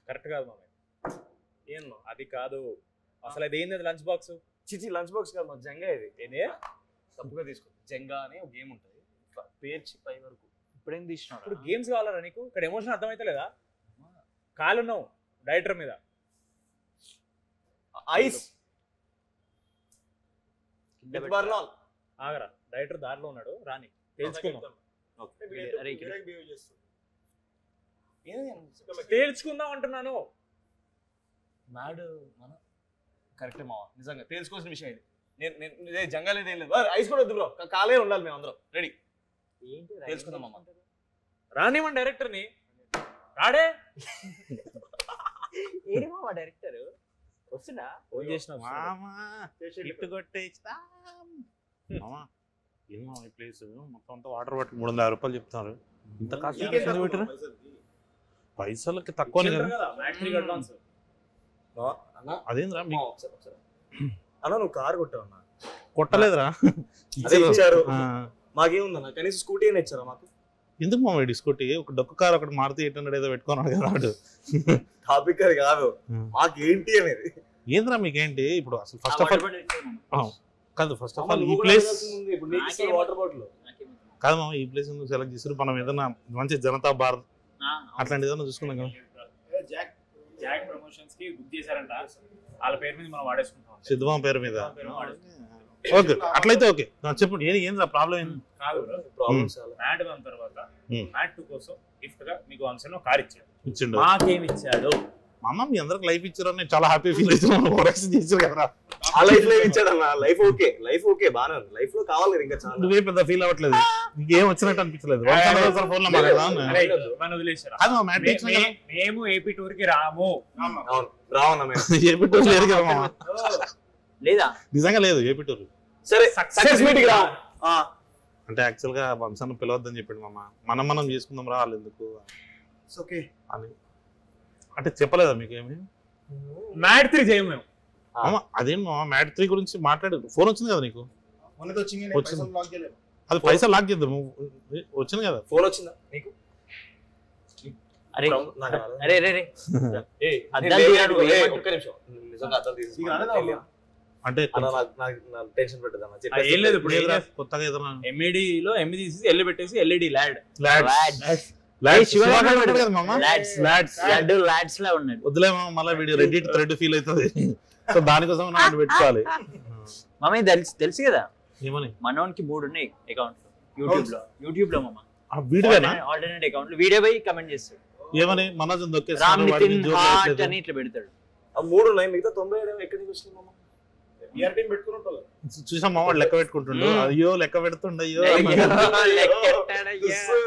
Correct కాదు మామ. ఏం అది కాదు అసలు. అది ఏంది లంచ్ బాక్స్? చిచి లంచ్ బాక్స్ కాదు మా జంగా. ఇది ఏంది? తప్పుగా తీసుకో. జంగా అని ఒక గేమ్ ఉంటుంది, పేర్చి పై వరకు. ఇప్పుడేం తీసినావు? ఇప్పుడు గేమ్స్ కావాలరా నీకు? ఇక్కడ ఎమోషన్ అర్థమైతే లేదా? కాలున్నావు డైరెక్టర్ మీద. ఐస్ ఆగరా, డైరెక్టర్ దారిలో ఉన్నాడు, రాని తెలుసుకుందాం. తేల్చుకుందాం అంటున్నాను. మ్యాడ్ మన కరెక్టే మావా, నిజంగా తెలుసుకోవాల్సిన విషయం ఇది. నేను జంగాలు ఏం లేదు. ఐస్ కూడా వద్దు బ్రో, కాలే ఉండాలి. మేము అందరం రెడీ. తెలుసుకుందాం అమ్మ. రానివ్వండి డైరెక్టర్ని. రాడే ఏడి మామ డైరెక్టర్ వస్తున్నా? ఫోన్ చేసిన ఈ ప్లేస్ మొత్తం అంతా వాటర్ పట్టి 350 రూపాయలు చెప్తున్నారు. ఇంత కాస్ట్ పైసలకి తక్కువ అదేంద్రా? అన్న నువ్వు కారు కొట్టావన్నా? కొట్టలేదురా, ఇచ్చారు. మాకేముందన్నా, కనీసం స్కూటీ అయినా ఇచ్చారా మాకు? ఎందుకు మా స్కూటీ? ఒక డొక్క కారు ఒకటి మారుతి 800 ఏదో పెట్టుకున్నాడు కదా వాడు. టాపిక్ అది కాదు, మాకేంటి అనేది. ఏంద్రా మీకేంటి ఇప్పుడు అసలు? ఫస్ట్ ఆఫ్ ఆల్ కాదు, ఫస్ట్ ఆఫ్ ఆల్ ఈ ప్లేస్ వాటర్ బాటిల్ కాదు మామ. ఈ ప్లేస్ సెలెక్ట్ చేసారు. మనం ఏదైనా మంచి జనతా బార్ అట్లాంటి ఏదైనా చూసుకున్నాం కదా. జాక్ ప్రమోషన్స్ కి బుక్ చేశారంట, వాళ్ళ పేరు మీద మనం వాడేసుకుంటాం. సిద్ధమా పేరు మీద? ఓకే, అట్లయితే ఓకే. చెప్పండి ఏంద్రా ప్రాబ్లం? ఏంది కాదు, మ్యాట్ వన్ తర్వాత మ్యాట్ 2 కోసం గిఫ్ట్ గా మీకు వంశంలో కార్ ఇచ్చిండు. మాకేమి ఇచ్చాడు? మామ మీ అందరికి లైఫ్ ఇచ్చారని చాలా హ్యాపీ ఫీల్ అవుతున్నాను. ప్రొడక్షన్ చేశారు కదా. ఆ లైఫ్ లో ఇచ్చాడన్న. లైఫ్ ఓకే, లైఫ్ ఓకే, బానే ఉంది. లైఫ్ లో కావాలి కదా ఇంకా చాలా. నువ్వే పెద్ద ఫీల్ అవ్వట్లేదు, నీకేం వచ్చినట్టు అనిపించలేదు. ఫోన్ లో మేము ఏపీ టూర్ కి రాము. ఏపీ టూర్ లేదు కదా మామ. లేదా? నిజంగా లేదు ఏపీ టూర్. సరే సక్సెస్ మీటింగ్ రా. అంటే యాక్చువల్ గా వంశాన్ని పిలవద్దని చెప్పాడు మామ. మనం చేసుకుందాం రా, వాళ్ళు ఎందుకు అని అంటే చెప్పలేదా మీకేమి? మ్యాట్ 3 చేయము మేము. అదేం మామ, మ్యాట్ 3 గురించి మాట్లాడు. ఫోన్ వచ్చింది కదా నీకు? అది పైసలు లాక్ చేద్దాం. వచ్చింది కదా ఫోన్. వచ్చిందా నీకు? అరే అరే అరే అంటే టెన్షన్ పెట్టదన్న. ఏం లేదు, ఇప్పుడు కొత్తగా ఏదైనా ఎంఈడి లో ఎంఈ తీసి ఎల్ఈ పెట్టేసి ఎల్ఈడి ల్యాడ్. వద్దులే మళ్ళీ వీడియో రెడ్డిట్ థ్రెడ్ ఫీల్ అవుతుంది. సో దానికోసం మనం పెట్టుకోవాలి. మమ్మీ తెలుసు కదా ఏమని? మనోనికి 3 ఉన్నాయి అకౌంట్ యూట్యూబ్ లో మామ. వీడియోనా? ఆల్టర్నేట్ అకౌంట్ లో వీడియో పోయి కమెంట్ చేస్తాడు. ఏమని? మనోజ్ రామ్ నితిన్ హార్ట్ అని ఇట్లా పెడతాడు. ఆ 3 ఉన్నాయి, మిగతా 97 ఎక్కడి నుంచి వచ్చింది మామ? చూసాం మామ, లెక్క పెట్టుకుంటుండు. అయ్యో లెక్క పెడుతుండ. అయ్యో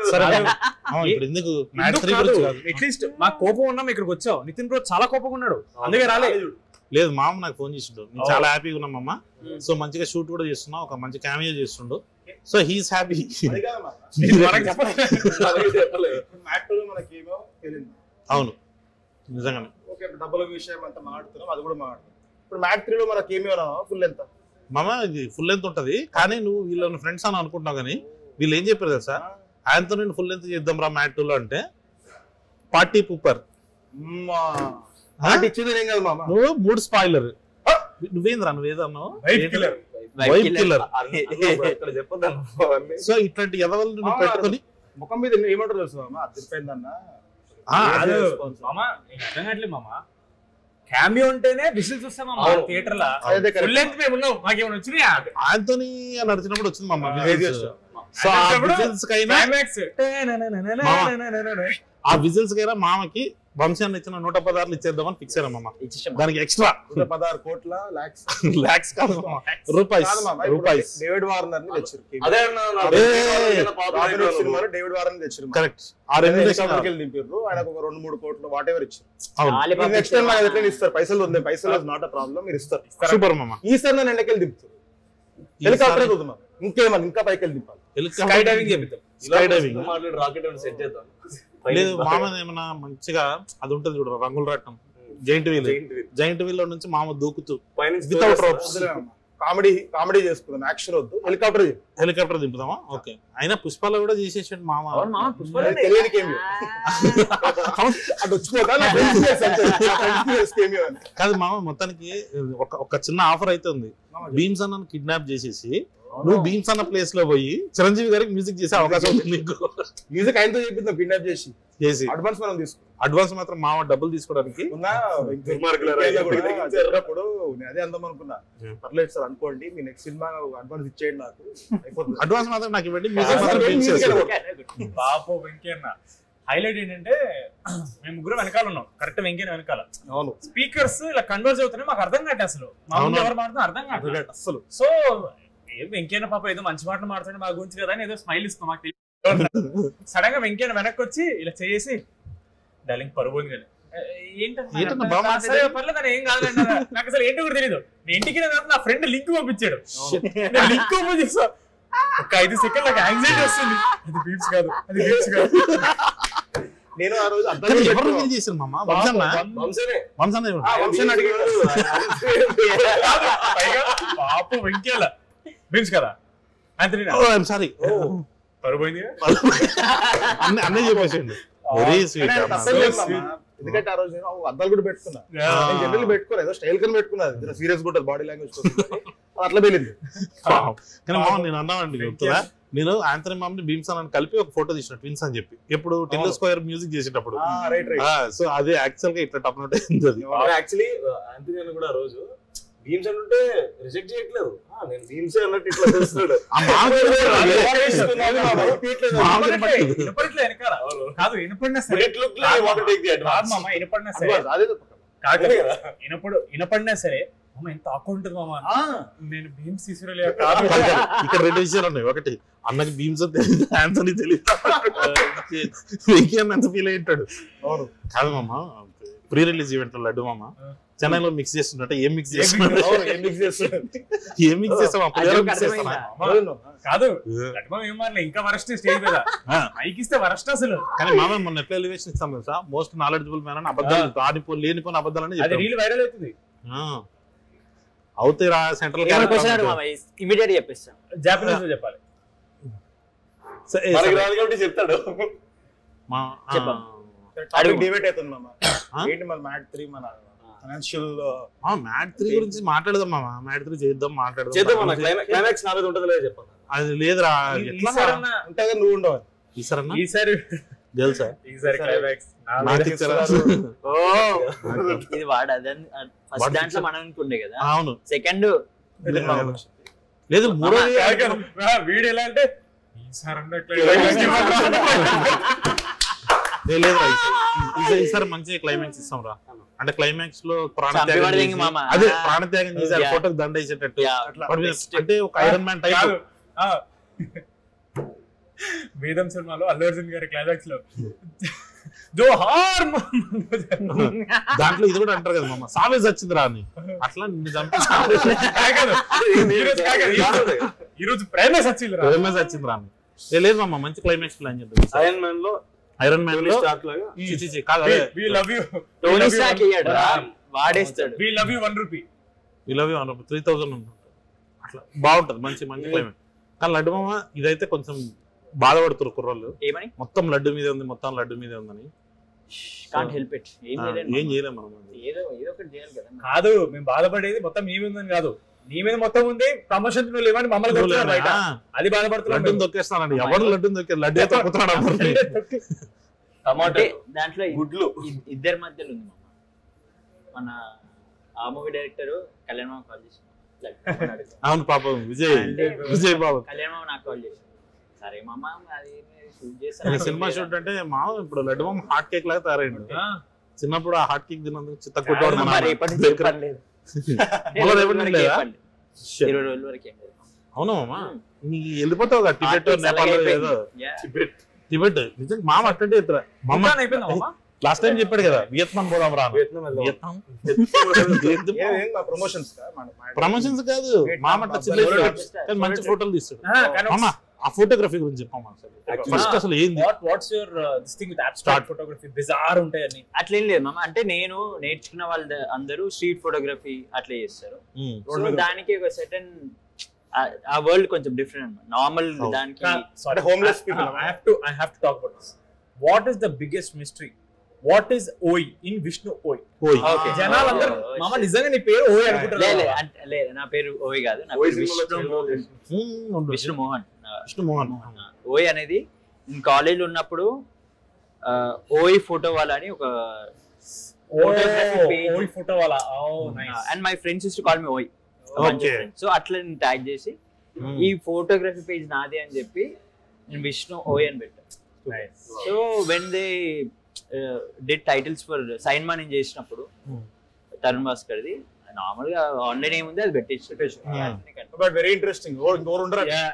సరే ఇప్పుడు ఎందుకు అట్లీస్ట్ మాకు కోపం ఉన్నాం, ఇక్కడికి వచ్చావు. నితిన్ బ్రో చాలా కోపంగా ఉన్నాడు, అందుకే రాలేదు. లేదు మామ, నాకు ఫోన్ చేసిండు. నేను చాలా హ్యాపీగా ఉన్నామమ్మ. సో మంచిగా షూట్ కూడా చేస్తున్నా, ఒక మంచి క్యామియో చేస్తుండు. So he's happy. అవును నిజంగానే. డబ్బుల విషయం అంతా మాట్లాడుతున్నాం, అది కూడా మాట్లాడుతున్నాం. ఇప్పుడు మ్యాట్ 3 లో మనకి ఏమి ఫుల్ ఎంత మామ? ఇది ఫుల్ లెంత్ ఉంటది, కానీ నువ్వు వీళ్ళని ఫ్రెండ్స్ అని అనుకుంటున్నావు. కానీ వీళ్ళు ఏం చెప్పారు తెలుసా? ఆయనతో నేను ఫుల్ లెంత్ చేద్దాం రా మ్యాట్ 2 లో అంటే పార్టీ పూపర్ ఇచ్చింది ఏం కాదు మామ. నువ్వు 3 స్పాయిలర్. నువ్వేంద్రా నువ్వేదన్నావు? Vibe killer. సో ఇట్లాంటి ఎదవలు నువ్వు పెట్టుకొని ముఖం మీద ఏమంటారు తెలుసు మామ? అది తిరిపోయిందన్న. క్యామియో ఉంటేనే విజిల్స్ వస్తాయి మామ థియేటర్ లో. ఫుల్ లెంత్ మేము ఉన్నాం, మాకేమైనా వచ్చినాయా? ఆంటోనీ అని నడిచినప్పుడు వచ్చింది మామ విజిల్స్. సో ఆ విజిల్స్ కైనా ఆ విజిల్స్ కైనా మామకి వంశాన్ని ఇచ్చిన 116 ఇచ్చేద్దామని ఫిక్స్ అయినా మామ. దానికి ఎక్స్ట్రా 116 కోట్ల లాక్స్ కాదు రూపాయస్. డేవిడ్ వార్నర్ ని తెచ్చారు. డేవిడ్ వార్నర్ ని తెచ్చారు. కరెక్ట్. ఆ రెండు దింపారు. ఆయనకు ఒక 2-3 కోట్లు వాట్ ఎవర్ ఇచ్చారు. నెక్స్ట్ టైం నాకు ఎట్లా ఇస్తారు? పైసలు ఉంది, పైసలు నాట్ అ ప్రాబ్లం, మీరు ఇస్తారు. సూపర్ మామ. ఈసారి నేను ఎండకెళ్ళి దింపుతారు. హెలికాప్టర్ చూద్దాం, ఇంకేమన్నా ఇంకా పైకి వెళ్ళి దింపాలి. స్కై డైవింగ్ చేపిద్దాం. స్కై డైవింగ్ రాకెట్ సెట్ చేద్దాం. లేదు మామ, ఏమన్నా మంచిగా అది ఉంటుంది చూడ, రంగుల రట్టం, జైంట్ వీల్. జైంట్ వీల్ లో నుంచి మామ దూకుతూ వితౌట్ రోప్స్ కామెడీ చేసుకుందాం, యాక్షన్ వద్దు, హెలికాప్టర్ దింపుదామా? ఓకే. అయినా పుష్పాలో కూడా చేసేసాడు మామ. అవును మామ పుష్పలు తెలియని కేమియో అటు వచ్చిపోతా నా friends face అంతే. నా friends face cameo అని. కాదు మామ, మొత్తానికి ఒక చిన్న ఆఫర్ అయితే ఉంది. భీమ్స్ అన్న కిడ్నాప్ చేసేసి నువ్వు భీమ్స్ అన్న ప్లేస్ లో పోయి చిరంజీవి గారికి మ్యూజిక్ చేసే అవకాశం ఉంది నీకు. మ్యూజిక్ ఆయనతో చెప్పింది కిడ్నాప్ చేసి అడ్వాన్స్ మనం తీసుకున్నాం. అడ్వాన్స్ మాత్రం మామ డబ్బులు తీసుకోవడానికి చెప్పినప్పుడు నేను అదే అందాం అనుకున్నా. పర్లేదు సార్ అనుకోండి, మీ నెక్స్ట్ సినిమా అడ్వాన్స్ ఇచ్చేయండి నాకు అయిపోతుంది. అడ్వాన్స్ మాత్రం నాకు ఇవ్వండి, మ్యూజిక్ మాత్రం భీమ్స్ చేస్తాడు. బాపు వెంకన్న హైలైట్ ఏంటంటే మేము ముగ్గురు వెనకాల ఉన్నాం, కరెక్ట్ వెంకన్న వెనకాల. అవును, స్పీకర్స్ ఇలా కన్వర్జ్ అవుతున్నాయి, మాకు అర్థం కాదు అసలు మా ముందు ఎవరు మాట్లాడుతున్నా అర్థం కాదు అసలు. సో వెంకన్న పాప ఏదో మంచి మాటలు మాట్లాడుతుంది మా గురించి కదా అని ఏదో స్మైల్ ఇస్తాం మాకు. సడన్ గా వెంకన్న వెనక్కి వచ్చి ఇలా చేసి డార్లింగ్ పరువు కానీ ఏంటన్నా బాగా మాట్లాడాడు? పర్లేదు అని ఏం కాదండి, నాకు అసలు ఏంటో కూడా తెలియదు. నేను ఇంటికి నా ఫ్రెండ్ లింక్ పంపించాడు, లింక్ ఓపెన్ చేసా ఒక 5 సెకండ్ నాకు యాంగ్జైటీ వస్తుంది. అది బీట్స్ కాదు, అది బీట్స్ కాదు. నేను ఆ రోజు కానీ ఎవరు రిలీజ్ చేశారు మామ? వంశన్న పాపు వెంకయ్య బీట్స్ కదా సారీ పరుపోయింది. అన్నీ చెప్పేసిండు. Very sweet. ఎందుకంటే ఆ రోజు నేను అద్దాలు కూడా పెట్టుకున్నా. నేను జనరల్ పెట్టుకోలేదు, ఏదో స్టైల్ కని పెట్టుకున్నా, సీరియస్ కూడా బాడీ లాంగ్వేజ్ అట్లా వెళ్ళింది. కానీ మామ నేను అన్నానండి చెప్తున్నా, నేను ఆంథనీ మామ్ని భీమ్స్ అని కలిపి ఒక ఫోటో తీసిన ట్విన్స్ అని చెప్పి ఎప్పుడు టిల్లర్ స్క్వేర్ మ్యూజిక్ చేసేటప్పుడు. సో అదే యాక్చువల్ గా ఇట్లా టప్ నోట్ అయింది. అది యాక్చువల్లీ ఆంథనీ కూడా ఆ రోజు భీమ్స్ అంటే రిజెక్ట్ చేయట్లేదు, నేను భీమ్స్ అన్నట్టు ఇట్లా చేస్తున్నాడు. కాదు వినపడినా సరే వినపడినా సరే వినపడినా సరే ఎంత ఆకు ఉంటుంది మామ. నేను భీమ్స్ తీసుకురాలేదు. ఇక్కడ 2 విషయాలు ఉన్నాయి. ఒకటి, అన్నకి భీమ్స్ తెలియదు, ఆంథనీ తెలియదు, వెంకయ్య ఎంత ఫీల్ అయ్యింటాడు. కాదు మామ, ప్రీ రిలీజ్ ఈవెంట్ లడ్డు మామ చెన్నైలో మిక్స్ చేస్తున్నట్టు ఏం మిక్స్ చేస్తున్నాడు? ఏం మిక్స్ చేస్తాం? కాదు ఏం మారలే, ఇంకా వరస్ట్ స్టేజ్ మీద మైక్ ఇస్తే వరస్ట్ అసలు. కానీ మామ మొన్న ఎట్లా ఎలివేషన్ ఇస్తాం తెలుసా? మోస్ట్ నాలెడ్జబుల్ మ్యాన్ అని అబద్ధాలు లేనిపోయిన అబద్ధాలని రీల్ వైరల్ అవుతుంది. అవుతాయి రా. సెంట్రల్ ఇమీడియట్ చెప్పేస్తాం, జాపనీస్ లో చెప్పాలి చెప్తాడు. డిబేట్ అవుతుంది మామ. ఏంటి మన మ్యాట్ 3 మన ఫైనాన్షియల్ మ్యాట్ 3 గురించి మాట్లాడదాం మామ. మ్యాట్ 3 చేద్దాం, మాట్లాడదాం. క్లైమాక్స్ నాలుగు ఉంటుంది లేదు చెప్పండి. అది లేదురా, ఉంటే నువ్వు ఉండవు. ఈసారి తెలుసా? ఈసారి క్లైమాక్స్ ఇది వాడు ఫస్ట్ దాంట్లో మనం అనుకుండే కదా. అవును, సెకండ్ లేదు మూడో వీడు ఎలా అంటే ఈసారి మంచి క్లైమాక్స్ ఇస్తాం రా. అంటే క్లైమాక్స్ లో ప్రాణత్యాగం చేశారు, ఫోటోకి దండ వేసేటట్టు. అంటే ఒక ఐరన్ మ్యాన్ టైప్. వేదం సినిమాలో అల్లు అర్జున్ గారి క్లైమాక్స్ లో జోహార్ దాంట్లో ఇది కూడా అంటారు కదా మామ, సావేజ్ వచ్చింది రా అని. అట్లా నిన్ను చంపి ఈరోజు ప్రేమే వచ్చింది రా అని. లేదు మామ, మంచి క్లైమాక్స్ ప్లాన్ చేద్దాం. ఐరన్ మ్యాన్ లో వాడేస్తాడు. we love you 1 rupee 3000 ఉంటుంది. అట్లా బాగుంటది, మంచి మంచి క్లైమాక్స్. కానీ లడ్డు మామ ఇదైతే కొంచెం బాధపడుతున్నారు కుర్రోళ్ళు. మొత్తం లడ్డు మీదే ఉంది, మొత్తం లడ్డు మీదే ఉందని. ఏం చేయలేం మనం. కాదు మేము బాధపడేది మొత్తం మీ మీద ఉందని కాదు, నీ మీద మొత్తం ఉంది. ప్రమోషన్ లేవని మమ్మల్ని అది బాధపడుతున్నాడు. లడ్డు దొక్కేస్తానండి, ఎవరు లడ్డు దొక్కే లడ్డు తొక్కుతున్నాడు. దాంట్లో గుడ్లు ఇద్దరి మధ్యలో ఉంది మన ఆ మూవీ డైరెక్టర్ కళ్యాణ్ మామ కాల్ చేసి. అవును పాపం విజయ్ బాబు కళ్యాణ్ మామ నాకు కాల్ చేసి, సరే మామ అది సినిమా షూట్ అంటే మా ఇప్పుడు లడ్డు మామ హాట్ కేక్ లాగా తయారైండు. చిన్నప్పుడు ఆ హాట్ కేక్ తిన్నందుకు చిత్త కొట్టాడు. అవునా మామ, నీకు వెళ్ళిపోతావు కదా టిబెట్ నేపాల్ ఏదో. టిబెట్ నిజంగా మామ అట్టంటే ఎత్తురా. లాస్ట్ టైం చెప్పాడు కదా వియత్నాం పోదాం రా. ప్రమోషన్స్ కాదు మామ, అట్లా చిన్న మంచి ఫోటోలు తీస్తాడు మామ. ఆ ఫోటోగ్రఫీ గురించి చెప్పమ్మా ఫస్ట్ అసలు ఏంది what's your this thing with abstract photography bizarre ఉంటాయని అట్లేం లేదు మామ. అంటే నేను నేర్చుకున్న వాళ్ళు అందరూ స్ట్రీట్ ఫోటోగ్రఫీ అట్లా చేస్తారు. సో దానికి ఒక సెటన్ ఆ వరల్డ్ కొంచెం డిఫరెంట్ అన్నమాట. నార్మల్ దానికి అంటే homeless people. I have to talk about this. What is the biggest mystery? What is OI in Vishnu OI? Okay జనాలందరూ మామ నిజంగా నీ పేరు OI అనుకుంటారు. లేదు నా పేరు ఓయ్ కాదు, నా పేరు విష్ణు మోహన్. విష్ణు మోహన్. ఓయ్ అనేది నేను కాలేజ్ ఉన్నప్పుడు ఓయ్ ఫోటో వాళ్ళ అని ఒక OI ఫోటో వాళ్ళ. And my friends use to call me ఓయ్. సో అట్లా నేను ట్యాగ్ చేసి ఈ ఫోటోగ్రఫీ పేజ్ నాది అని చెప్పి నేను విష్ణు ఓయ్ అని పెట్టాను. So when they did titles for Sainma నేను చేసినప్పుడు తరుణ్ భాస్కర్ది నార్మల్ గా ఆన్లైన్ ఏముంది అది పెట్టేసి but very interesting.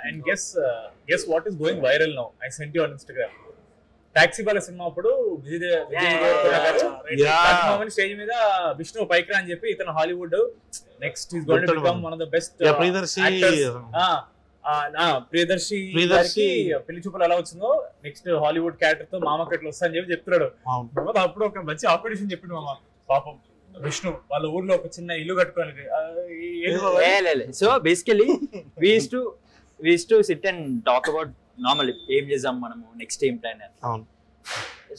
And guess what is going viral now? I sent you on Instagram. Taxi Bala cinema అప్పుడు విజయ్ స్టేజ్ మీద విష్ణు పైకి అని చెప్పి ఇతను Hollywood next is going to become one of the best Priyadarshi పెళ్లి చూపులు ఎలా వచ్చిందో నెక్స్ట్ హాలీవుడ్ క్యారెక్టర్ తో మామ కట్లు వస్తా అని చెప్పి చెప్తున్నాడు. అప్పుడు ఒక మంచి ఆపరేషన్ చెప్పిండు మామ. పాపం విష్ణు వాళ్ళ ఊర్లో ఒక చిన్న ఇల్లు కట్టుకోవాలి. So basically we used to sit and talk about normal ఏం చేద్దాం మనము నెక్స్ట్ ఏం ప్లాన్.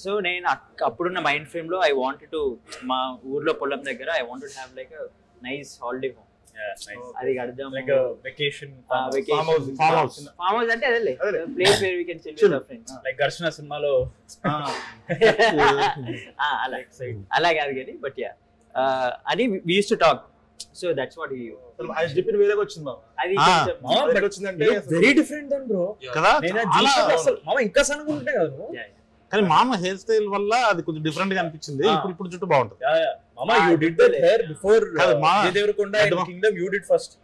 సో నేను అప్పుడున్న మైండ్ ఫ్రేమ్ లో ఐ వాంటెడ్ టు మా ఊర్లో పొలం దగ్గర I wanted to have like a nice holiday home. అది కడదాం లైక్ వెకేషన్ ఫామ్ హౌస్ అంటే అదే place where we can chill with our friends like Gharshana సినిమాలో అలా కాదు కానీ బట్ యా అది we used to talk. So that's what he depend వేరేగా వచ్చింది మామ. వచ్చిందంటే వెరీ డిఫరెంట్ అండ్ బ్రో కదా. మామ ఇంకా సన్నగా ఉంటే కదా నువ్వు. కానీ మామ హెయిర్ స్టైల్ వల్ల అది కొంచెం డిఫరెంట్ గా అనిపించింది. ఇప్పుడు చుట్టూ బాగుంటుంది. మామ you did that hair before Vijay Deverakonda and Kingdom you did first.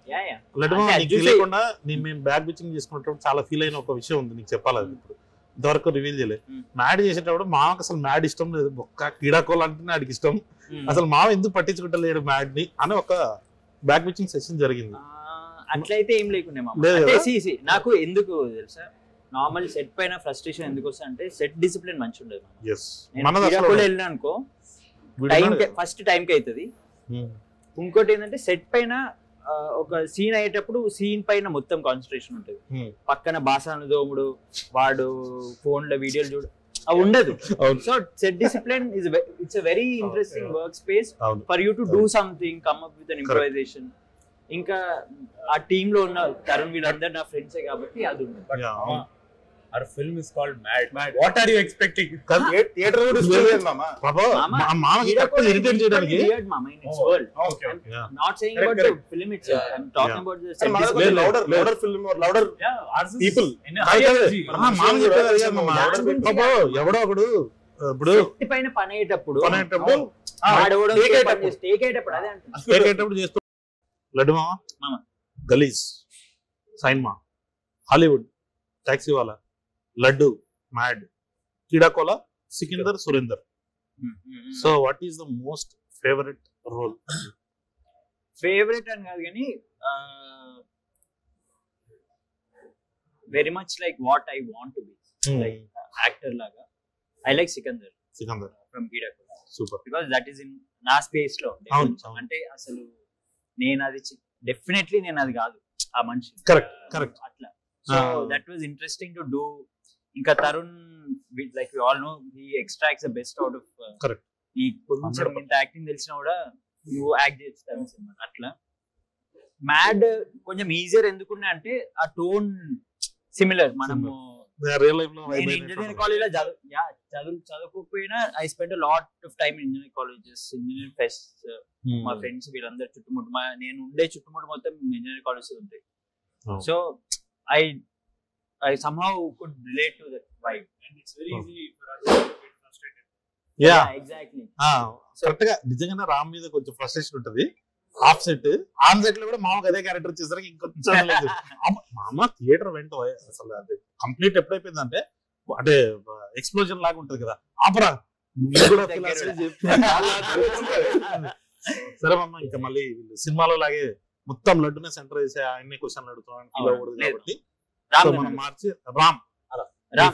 లేకుండా మేము బ్యాక్ బిచింగ్ చేసుకున్నప్పుడు చాలా ఫీల్ అయిన ఒక విషయం ఉంది నీకు చెప్పాలి. అది ఇప్పుడు ఇంతవరకు రివీల్ చేయలేదు. మ్యాడ్ చేసేటప్పుడు మామకు అసలు మ్యాడ్ ఇష్టం లేదు. ఒక్క క్రీడాకోలు అంటేనే ఆడికి ఇష్టం. అసలు మామ ఎందుకు పట్టించుకుంటలేడు మ్యాడ్ ని అని ఒక బ్యాక్ బిచింగ్ సెషన్ జరిగింది. అట్లయితే ఏం లేకుండా నాకు ఎందుకు తెలుసా నార్మల్ సెట్ పైన ఫ్రస్ట్రేషన్ ఎందుకు వస్తా అంటే సెట్ డిసిప్లిన్ మంచి ఉండదు. వెళ్ళినా అనుకో ఫస్ట్ టైం కి అవుతుంది. ఇంకోటి ఏంటంటే సెట్ పైన ఒక సీన్ అయ్యేటప్పుడు సీన్ పైన మొత్తం కాన్సన్ట్రేషన్ ఉంటుంది. పక్కన బాసాను దోముడు వాడు ఫోన్ లో వీడియోలు చూడు అవి ఉండదు. So set discipline it's a very interesting work space for you to do something come up with an improvisation. ఇంకా ఆ టీమ్ లో ఉన్న తరుణ్ వీళ్ళందరూ నా ఫ్రెండ్సే కాబట్టి అది ఉంది. Our film is called Mad. What are you expecting? Theater కూడా ఇస్తలేదు మామ. మామకి కరెక్ట్ ఇరిటేట్ చేయడానికి. Weird mama in its world. Okay. I'm not saying about the film itself. I'm talking about the set design. Louder film or louder people. మామ చెప్పేది మామ. ఎవడో ఒకడు ఇప్పుడు సెట్ పైన పని అయ్యేటప్పుడు ఆడవడం స్టేక్ అయ్యేటప్పుడు అదే అంటున్నా. స్టేక్ అయ్యేటప్పుడు చేస్తూ లడ్డు మామ గలీజ్ Sainma Hollywood Taxiwaala Laddu MAD Keedaa Cola Sikandar Surender. So what is the most favourite role? Favourite అని కాదు కానీ very much like what I want to be like actor లాగా I like Sikandar from Keedaa Cola. Super. Because that is in నా స్పేస్ లో. అంటే అసలు నేను అది డెఫినెట్లీ నేను అది కాదు ఆ మనిషి. కరెక్ట్ అట్లా. So that was interesting to do. ఇంకా Tarun like we all know he extracts the best out of. Correct. ఈ కొంచెం ఇంత యాక్టింగ్ తెలిసినా కూడా నువ్వు యాక్ట్ చేస్తావు సినిమా అట్లా. మ్యాడ్ కొంచెం ఈజియర్ ఎందుకున్నా అంటే ఆ టోన్ సిమిలర్. మనము ఇంజనీరింగ్ కాలేజ్ లో చదువుకోకపోయినా I spend lot of time in engineering colleges, engineering fest. మా ఫ్రెండ్స్ వీళ్ళందరూ చుట్టుముట్టు నేను ఉండే చుట్టుముట్టు మొత్తం ఇంజనీరింగ్ కాలేజెస్ ఉంటాయి. So I somehow could relate to that vibe, and it's very easy for us to get frustrated. Yeah, exactly. Correct గా నిజంగానే రామ్ మీద కొంచెం ఫ్రస్ట్రేషన్ ఉంటది. ఆఫ్ సెట్ ఆన్ సెట్ లో కూడా మామకు అదే క్యారెక్టర్ చేసరికి ఇంకొంచెం మామ థియేటర్ వెంట అసలు అది కంప్లీట్ ఎప్పుడైపోయిందంటే అంటే ఎక్స్ప్లోజన్ లాగా ఉంటది కదా. ఆపరా సరే మామ ఇంకా మళ్ళీ సినిమాలో లాగే మొత్తం లడ్డునే సెంటర్ చేసే ఆయన్ని క్వశ్చన్లు అడుగుతాం కాబట్టి మనం మార్చి రామ్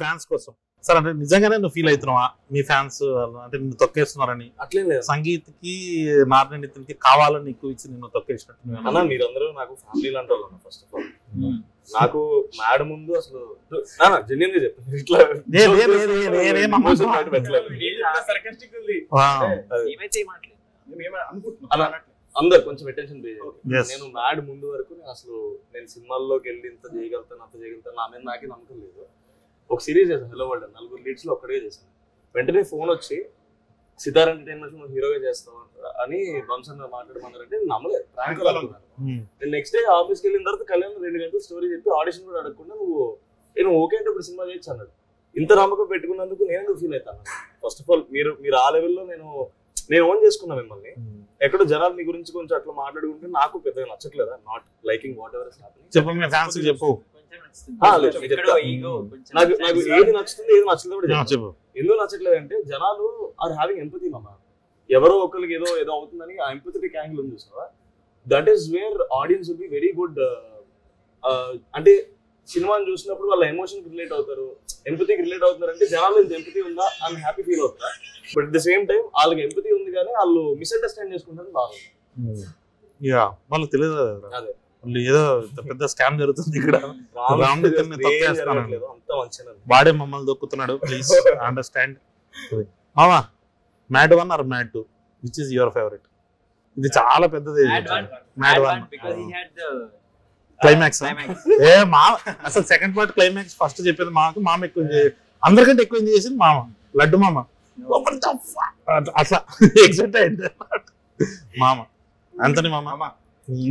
ఫ్యాన్స్ కోసం సార్ అంటే నిజంగానే నువ్వు ఫీల్ అవుతున్నావా మీ ఫ్యాన్స్ అంటే నిన్ను తొక్కేస్తున్నారని? అట్లేం లేదు సంగీత్కి నారాయణ నితిన్కి కావాలని ఎక్కువ ఇచ్చి నిన్ను తొక్కేసినట్టు అన్న. మీరందరూ నాకు ఫ్యామిలీ లాంటి వాళ్ళు. ఫస్ట్ ఆఫ్ ఆల్ నాకు మ్యాడ్ ముందు అసలు జెన్యున్ గా చెప్తాను, ఇట్లా అందరు కొంచెం అటెన్షన్ పే చేయాలి. నేను మ్యాడ్ ముందు వరకు నేను సినిమాల్లోకి వెళ్ళి ఇంత చేయగలుగుతాను అంత చేయగలుగుతాను నా మీద నాకే నమ్మకం లేదు. ఒక సిరీస్ చేశాను హలో వరల్డ్, 4 లీడ్స్ లో ఒక్కడే చేశాను. వెంటనే ఫోన్ వచ్చి సితార్ ఎంటర్టైన్మెంట్స్ నువ్వు హీరోగా చేస్తావు అని వంశన్ మాట్లాడమన్నారంటే నేను నమ్మలేదు, ప్రాంక్ అనుకున్నాను. నేను నెక్స్ట్ డే ఆఫీస్కి వెళ్ళిన తర్వాత కళ్యాణ్ 2 గంటలు స్టోరీ చెప్పి ఆడిషన్ కూడా అడగకుండా నేను ఓకే అంటే ఇప్పుడు సినిమా చేయొచ్చు అన్నాడు. ఇంత నమ్మకం పెట్టుకున్నందుకు నేను ఫీల్ అవుతాను. ఫస్ట్ ఆఫ్ ఆల్ మీరు ఆ లెవెల్లో నేను ఓన్ చేసుకున్నా మిమ్మల్ని. ఎక్కడో జనాలు మీ గురించి కొంచెం అట్లా మాట్లాడుకుంటే నాకు పెద్దగా నచ్చట్లేదా, not liking whatever is happening. చెప్పు నాకు ఏది నచ్చుతుంది ఏది నచ్చలేదు కూడా చెప్పు. ఎందుకు నచ్చట్లేదు అంటే జనాలు ఆర్ హ్యావింగ్ ఎంపతి మామ. ఎవరో ఒకరికి ఏదో అవుతుందని ఆ ఎంపథెటిక్ యాంగిల్ ఉంది చూసావా, that is where audience will be very good. అంటే సినిమాని చూసినప్పుడు వాళ్ళ ఎమోషన్ రిలేట్ అవుతారు, ఎంపతికి రిలేట్ అవుతున్నారు అంటే జనాలు ఇంత ఎంపతి ఉందా అని హ్యాపీ ఫీల్ అవుతారా. But at the same time వాళ్ళకి ఎంపతి ఉంది కానీ వాళ్ళు మిస్అండర్స్టాండ్ చేసుకుంటారు బాగుంది. వాళ్ళకి తెలియదు అదే ఏదో పెద్ద స్కామ్ జరుగుతుంది ఇక్కడ, వాడే మమ్మల్ని దొక్కుతున్నాడు. Please understand. మామా MAD 1 or MAD 2 which is your favourite? ఇది చాలా పెద్దది. మ్యాడ్ 1 క్లైమాక్స్ ఏ మామ అసలు సెకండ్ పార్ట్ క్లైమాక్స్ ఫస్ట్ చెప్పేది మామ ఎక్కువ అందరికంటే ఎక్కువ ఎంజాయ్ చేసింది మామ. లడ్డు మామ అట్లా ఎగ్జైట్ అయింది మామ. అంతని మామ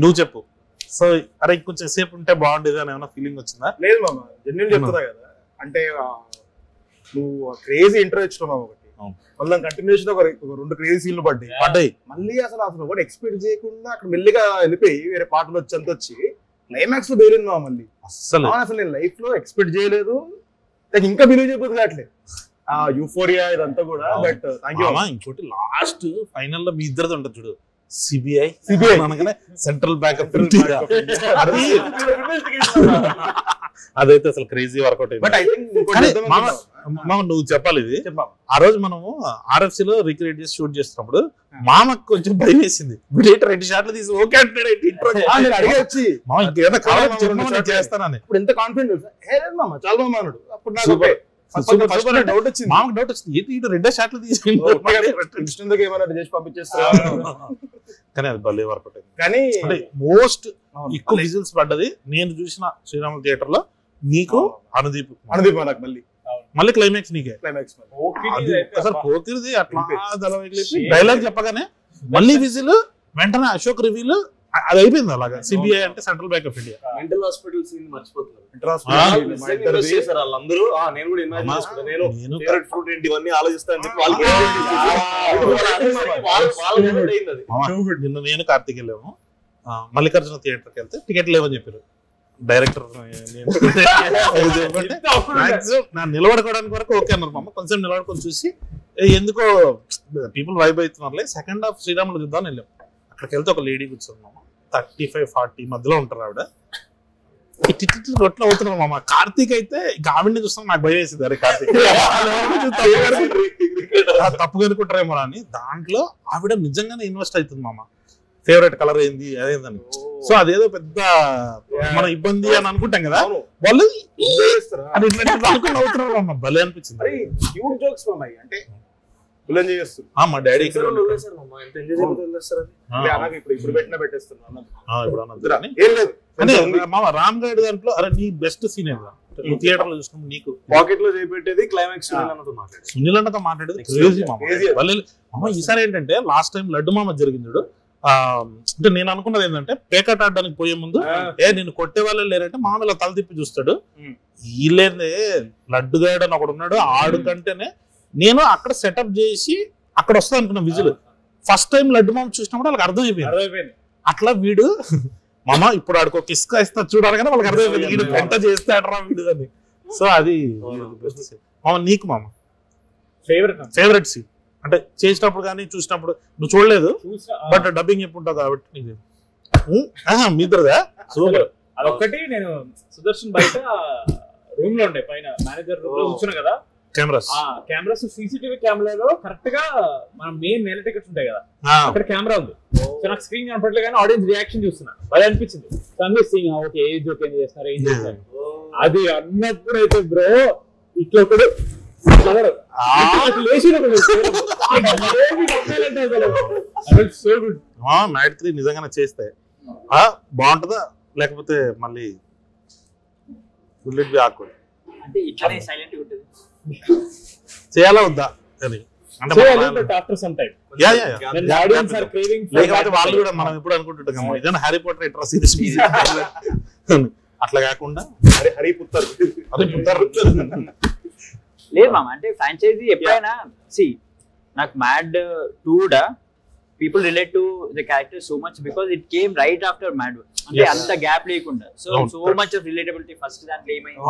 నువ్వు చెప్పు. సో అరే కొంచెం సేపు ఉంటే బాగుండేది అని ఏమైనా ఫీలింగ్ వచ్చిందా? లేదు మామ, జెన్యూన్ చెప్తున్నా కదా. అంటే నువ్వు క్రేజీ ఇంటర్వ్యూ ఇచ్చినావు ఒకటి, మళ్ళీ కంటిన్యూషన్ ఒక 2 క్రేజీ సీన్లు పడ్డాయి. మళ్ళీ అసలు ఒకటి ఎక్స్పెక్ట్ చేయకుండా అక్కడ మెల్లిగా వెళ్ళిపోయి వేరే పాటలు వచ్చి క్లైమాక్స్ లో బేరింది మా. మళ్ళీ అసలు నేను లైఫ్ లో ఎక్స్పెక్ట్ చేయలేదు, నాకు ఇంకా బిలీవ్ చేయకపోతే అట్లే ఆ యూఫోరియా ఇదంతా కూడా. But thank you. ఇంకోటి లాస్ట్ ఫైనల్ లో మీ ఇద్దరిది ఉంటుంది చూడు, సిబిఐ అనగానే సెంట్రల్ బ్యాంక్ ఆఫ్ ఇండియా, అదైతే అసలు క్రేజీ వర్కౌట్ అయింది. నువ్వు చెప్పాలి ఇది. ఆ రోజు మనము RFC లో రిక్రియేట్ చేసి షూట్ చేస్తున్నప్పుడు మామకు కొంచెం భయం వేసింది. 2 షాట్లు తీసి ఓకే అంటే చేస్తానని ఇప్పుడు ఎంత కాన్ఫిడెంట్ చాలా మామ అన్నాడు. అప్పుడు నాకు డౌట్ వచ్చింది, మామకు డౌట్ వచ్చింది, ఏంటి 2 షాట్లు తీసి ఏమన్నా చేసి పంపించేస్తా. కానీ అది భలే వర్కౌట్ అయింది. కానీ మోస్ట్ ఎక్కువ విజిల్స్ పడ్డది నేను చూసిన శ్రీరాములు థియేటర్ లో నీకు అనుదీప్ నాకు మళ్ళీ క్లైమాక్స్ నీకే. అసలు పోకిరిది అట్లా డైలాగ్ చెప్పగానే మళ్ళీ విజిల్ వెంటనే అశోక్ రివ్యూల్ అది అయిపోయింది. అలాగా సిబిఐ అంటే central bank of India. Mental hospital scene మర్చిపోతున్నారు. నేను కార్తీక్ వెళ్ళాము మల్లికార్జున థియేటర్కి వెళ్తే టికెట్ లేవని చెప్పారు డైరెక్టర్. నిలబడుకోవడానికి వరకు ఓకే అన్నారు మమ్మ. కొంచెం నిలబడుకొని చూసి ఎందుకో పీపుల్ వైబ్ అవుతున్నారులే, సెకండ్ హాఫ్ శ్రీరాములు చూద్దామని వెళ్ళాం. అక్కడికి వెళ్తే ఒక లేడీ కూర్చొని మామ 35-40 మధ్యలో ఉంటారు ఆవిడ. రొట్లు అవుతున్నారు మామ. కార్తీక్ అయితే ఇంకా ఆవిడని చూస్తాం నాకు భయం వేసింది. అరే కార్తీక్ తప్పుగా అనుకుంటారేమో అని. దాంట్లో ఆవిడ నిజంగానే ఇన్వెస్ట్ అవుతుంది మామ. ఫేవరెట్ కలర్ ఏంది అదేందని. సో అదేదో పెద్ద మన ఇబ్బంది అని అనుకుంటాం కదా, వాళ్ళు అవుతున్నారు అమ్మ. భలే అనిపించింది. మా డాడీ రామ్ గైడ్ దాంట్లో అరే నీ బెస్ట్ సీన్ ఏదా థియేటర్ లో చూసినప్పుడు నీకు పాకెట్ లో చేపెట్టేది క్లైమాక్స్ సునీల్ అన్నతో మాట్లాడేది ఈసారి ఏంటంటే లాస్ట్ టైం లడ్డు మామ జరిగింది చూడు. అంటే నేను అనుకున్నది ఏంటంటే పేకాట ఆడడానికి పోయే ముందు నేను కొట్టే వాళ్ళు లేరంటే మామూలు తల తిప్పి చూస్తాడు. వీళ్ళేందే లడ్డుగాడు అని ఒకడు ఉన్నాడు ఆడు కంటేనే నేను అక్కడ సెటప్ చేసి అక్కడ వస్తా అనుకున్నా విజులు. ఫస్ట్ టైం లడ్డు మామ చూసినప్పుడు వాళ్ళకి అర్థమైపోయింది. అట్లా వీడు మామ ఇప్పుడు ఆడికి ఒక ఇసుక ఇస్తా చూడాలి వాళ్ళకి అర్థమైపోయింది వీడు పెంట చేస్తాడరా వీడు అని. సో అది మామ నీకు మామ ఫేవరెట్ సీన్ అంటే చేసినప్పుడు కానీ చూసినప్పుడు నువ్వు చూడలేదు బట్ డబ్బింగ్ ఎప్పుడు ఉంటావు కాబట్టి మీ ఇద్దరుదా సూపర్. అదొక్కటి నేను సుదర్శన్ బయట రూమ్ లో ఉండే పైన మేనేజర్ రూమ్ లో కూర్చున్నా కదా, కెమెరాస్ CCTV కెమెరాలో కరెక్ట్ గా మన మెయిన్ నెల టికెట్స్ ఉంటాయి కదా అక్కడ కెమెరా ఉంది. సో నాకు స్క్రీన్ కనపడలేదు కానీ ఆడియన్స్ రియాక్షన్ చూస్తున్నా, బాగా అనిపించింది. సంగీత్ ఓకే ఏ జోక్ ఏం చేస్తున్నారు ఏం చేస్తారు అది అన్నప్పుడు అయితే బ్రో ఇట్లా ఒకడు మ్యాడ్ 3 నిజంగానే చేస్తే బాగుంటుందా లేకపోతే మళ్ళీ అంటే ఇట్లానే సైలెంట్ గా ఉంటుంది చేయాలా వద్దా అని అంటే వాళ్ళు కూడా మనం ఎప్పుడు అనుకుంటుంటాం నిజంగా హ్యారీ పాటర్ ఎట్రా సీరీస్ అట్లా కాకుండా హరి పుత్తర్ లేదు మామ. అంటే ఫ్రాంచైజీ ఎప్పుడైనా నాకు mad 2 people relate to the character so much because it came right after Mad 1. అంటే అంత గ్యాప్ లేకుండా so much of relatability first దాంట్లో ఏమైంది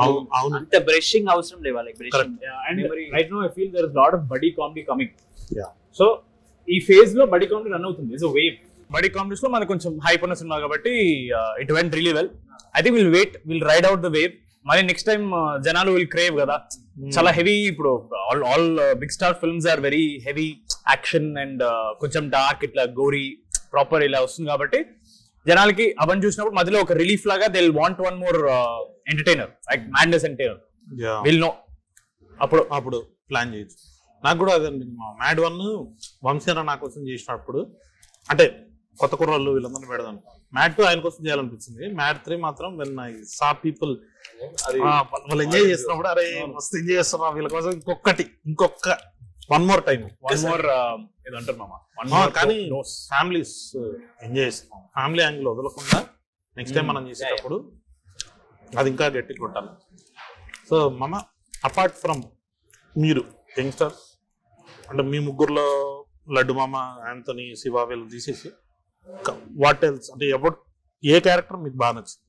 అంత బ్రషింగ్ అవసరం లేదు వాళ్ళకి. Brushing and right now I feel there is lot of buddy comedy coming. So ఈ ఫేజ్ లో బడీ కామెడీ రన్ అవుతుంది. It's a wave. Buddy comedies లో మనకు కొంచెం హైప్ ఉన్న సినిమా కాబట్టి it went really well. I think will ride out the wave. మళ్ళీ నెక్స్ట్ టైం జనాలు విల్ క్రేవ్ కదా చాలా హెవీ. ఇప్పుడు all big star films are very heavy action and కొంచెం డార్క్ ఇట్లా గోరీ ప్రాపర్ ఇలా వస్తుంది కాబట్టి జనాలకి అవన్నీ చూసినప్పుడు మధ్యలో ఒక రిలీఫ్ లాగా they want one more entertainer like madness entertainer will know అప్పుడు ప్లాన్ చేయొచ్చు. నాకు కూడా అదే మ్యాడ్ 1 వంశీరా నా కోసం చేసినప్పుడు అంటే కొత్త కుర్రాళ్ళు వీళ్ళందరినీ పెడదాం. మ్యాడ్ 2 ఆయన కోసం చేయాలనిపించింది. మ్యాడ్ 3 మాత్రం వెన్ ఐ సా పీపుల్ వాళ్ళు ఎంజాయ్ చేస్తున్నప్పుడు అరే మస్తు ఎంజాయ్ చేస్తున్నా వీళ్ళ కోసం ఇంకొక వన్ మోర్ టైం కానీ ఫ్యామిలీస్ ఎంజాయ్ చేస్తున్నాం. ఫ్యామిలీ యాంగిల్ వదలకుండా నెక్స్ట్ టైం మనం చేసేటప్పుడు అది ఇంకా గట్టి కొట్టాలి. సో మామ అపార్ట్ ఫ్రమ్ మీరు యంగ్స్టర్స్ అంటే మీ ముగ్గురులో లడ్డు మామ యాంథనీ శివ వీళ్ళు తీసేసి వాట్ ఎల్స్ అంటే ఏ క్యారెక్టర్ మీకు బాగా నచ్చింది?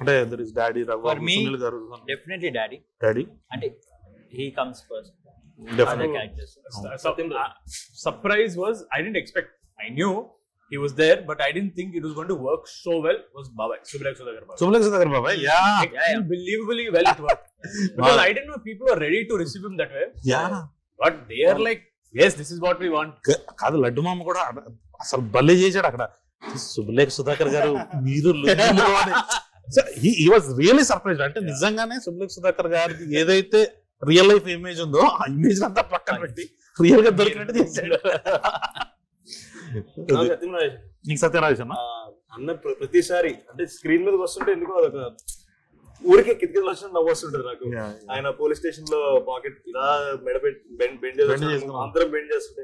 అంటే there is daddy Raghu Sunil garu definitely daddy అంటే he comes first. Definitely. Surprise was I didn't expect. I knew he was there, but I didn't think it was going to work so well. Was Babai Sublek Sudhakar Babai? Yeah, unbelievably well it worked. Because I didn't know people were ready to receive him that way. Yeah, but they are like, yes, this is what we want. కాదు లడ్డు మామ కూడా అసలు భలే చేశాడు అక్కడ. సుబ్లేఖ్ సుధాకర్ గారు మీరు he was really surprised. అంటే నిజంగానే సుబ్లేఖ్ సుధాకర్ గారికి ఏదైతే రియల్ లైఫ్ ఇమేజ్ ఉందో ఆ ఇమేజ్ అంతా పక్కన పెట్టి రియల్ గా దొరికినట్టు చేశాడు. నీకు సత్యరాజ్ అన్న ప్రతిసారి అంటే స్క్రీన్ మీద వస్తుంటే ఎందుకో అదొక ఊరికే కిటికీలు వచ్చినట్టు నవ్వు వస్తుంటది నాకు. ఆయన పోలీస్ స్టేషన్ లో పాకెట్ ఇలా బెండ్ చేస్తుంటే అందరం బెండ్ చేస్తుంటే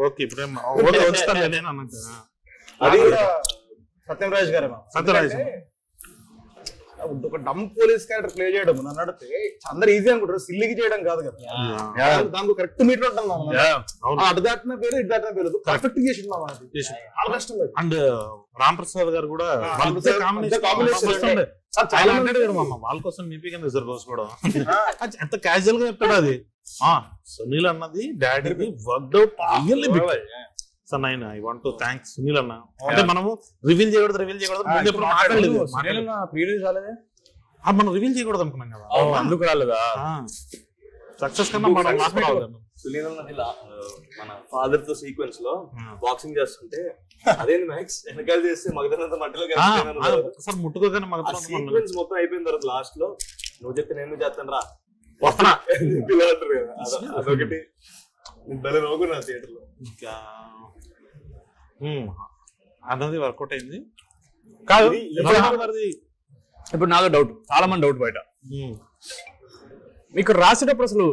ఓకే వస్తాను. అది కూడా సత్యరాజ్ గారే. సత్యరాజ్ ఒక డమ్ పోలీస్ క్యారెక్టర్ ప్లే చేయడం నన్ను అడిగితే అందరు ఈజీ అనుకుంటారు, సిల్లికి చేయడం కాదు కదా. దానికి కరెక్ట్ మీటర్ ఉంటుంది. అటు దాటిన పేరు ఇటు దాటిన పేరు పర్ఫెక్ట్ చేసింది చాలా కష్టం. అండ్ రామ్ ప్రసాద్ గారు కూడా చాలా అంటాడు వాళ్ళ కోసం మీపీ రిజర్వ్ చేసుకోవడం ఎంత క్యాజువల్ గా చెప్తాడు. అది సునీల్ అన్నది డాడీకి work out really big. Sir nine I want to thanks Sunil anna. అంటే మనము రివీల్ చేయకూడదు మనం రివీల్ చేయకూడదు అనుకున్నాం కదా, అందుకు రాలేదా సక్సెస్ కన్నా మనం మాట్లాడాలి. సునీల్ అన్నది మన ఫాదర్ తో సీక్వెన్స్ లో బాక్సింగ్ చేస్తుంటే అదేంటి మ్యాక్స్ వెనకాల చేస్తే మగదనంత మట్టిలో సార్ ముట్టుకోగానే సీక్వెన్స్ మొత్తం అయిపోయిన తర్వాత లాస్ట్ లో నువ్వు చెప్తే నేను చేస్తాను రా అదొకటి భలే నవ్వుకున్నా థియేటర్ లో. అన్నది వర్కౌట్ అయింది కాదు. ఇప్పుడు నాదో డౌట్, చాలా మంది డౌట్ బయట మీకు రాసేటప్పుడు అసలు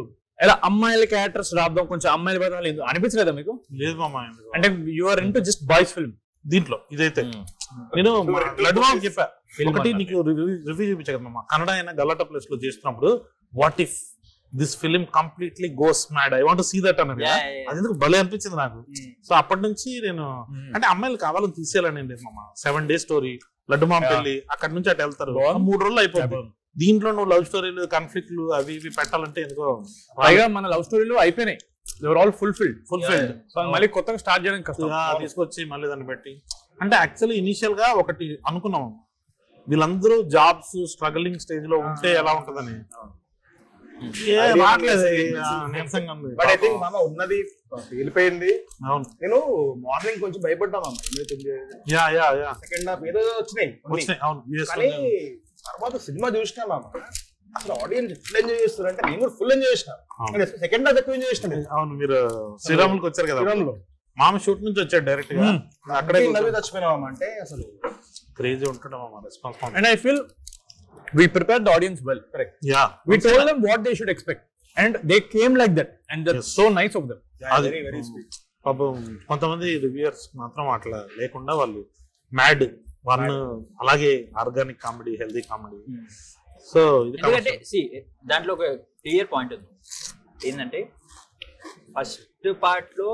ఎలా అమ్మాయిల క్యారెక్టర్స్ రాద్దాం కొంచెం అమ్మాయిల పదాలు అనిపించలేదా మీకు? లేదు మామ, అంటే you're into just boys film దీంట్లో. ఇదైతే నేను లడ్డు మామ చెప్పా ఒకటి నీకు రివ్యూ చూపించా కదా మామ, కన్నడ అయినా గలాటా ప్లేస్ లో చేస్తున్నప్పుడు what if this film completely goes mad I want to see that అన్నది. అది ఎందుకు భలే అనిపించింది నాకు. సో అప్పటి నుంచి నేను అంటే అమ్మాయిలు కావాలని తీసేయాలని లేదు మామ. 7 days స్టోరీ లడ్డు మామ పెళ్లి, అక్కడ నుంచి అటు వెళ్తారు 3 రోజులు అయిపోతుంది. దీంట్లో నువ్వు లవ్ స్టోరీలు కాన్ఫ్లిక్ట్లు అవి ఇవి పెట్టాలంటే ఎందుకో పైగా మన లవ్ స్టోరీలు అయిపోయినాయి. They were all fulfilled. So మళ్ళీ కొత్తగా స్టార్ట్ చేయడం కష్టం. తీసుకొచ్చి మళ్ళీ దాన్ని పెట్టి అంటే యాక్చువల్లీ ఇనిషియల్ గా ఒకటి అనుకున్నాం, వీళ్ళందరూ జాబ్స్ స్ట్రగలింగ్ స్టేజ్ లో ఉంటే ఎలా ఉంటదని. బట్ ఐ థింక్ మామ ఉన్నది వెళ్ళిపోయింది. నేను మార్నింగ్ కొంచెం భయపడ్డా మామ, సెకండ్ హాఫ్ ఏదో వచ్చినాయి కానీ తర్వాత సినిమా చూసినా మామ అసలు ఆడియన్స్ ఎట్లా ఎంజాయ్ చేస్తారు అంటే నేను కూడా ఫుల్ ఎంజాయ్ చేసిన. సెకండ్ హాఫ్ ఎక్కువ ఎంజాయ్ చేసిన. అవును, మీరు శ్రీరాములకి వచ్చారు కదా, శ్రీరాములు మామ షూట్ నుంచి వచ్చాడు డైరెక్ట్ గా, అక్కడే నవ్వి చచ్చిపోయినా మామ. అంటే అసలు క్రేజీ ఉంటున్నాం మామ response. And I feel we prepared the audience well. Correct. Yeah, we told them what they should expect and they came like that and that's so nice of them. very very sweet. పాపం కొంతమంది reviewers మాత్రం అట్లా లేకుండా వాళ్ళు mad one అలాగే organic comedy, healthy comedy. So ఎందుకంటే దాంట్లో ఒక క్లియర్ పాయింట్ ఉంది ఏంటంటే ఫస్ట్ పార్ట్ లో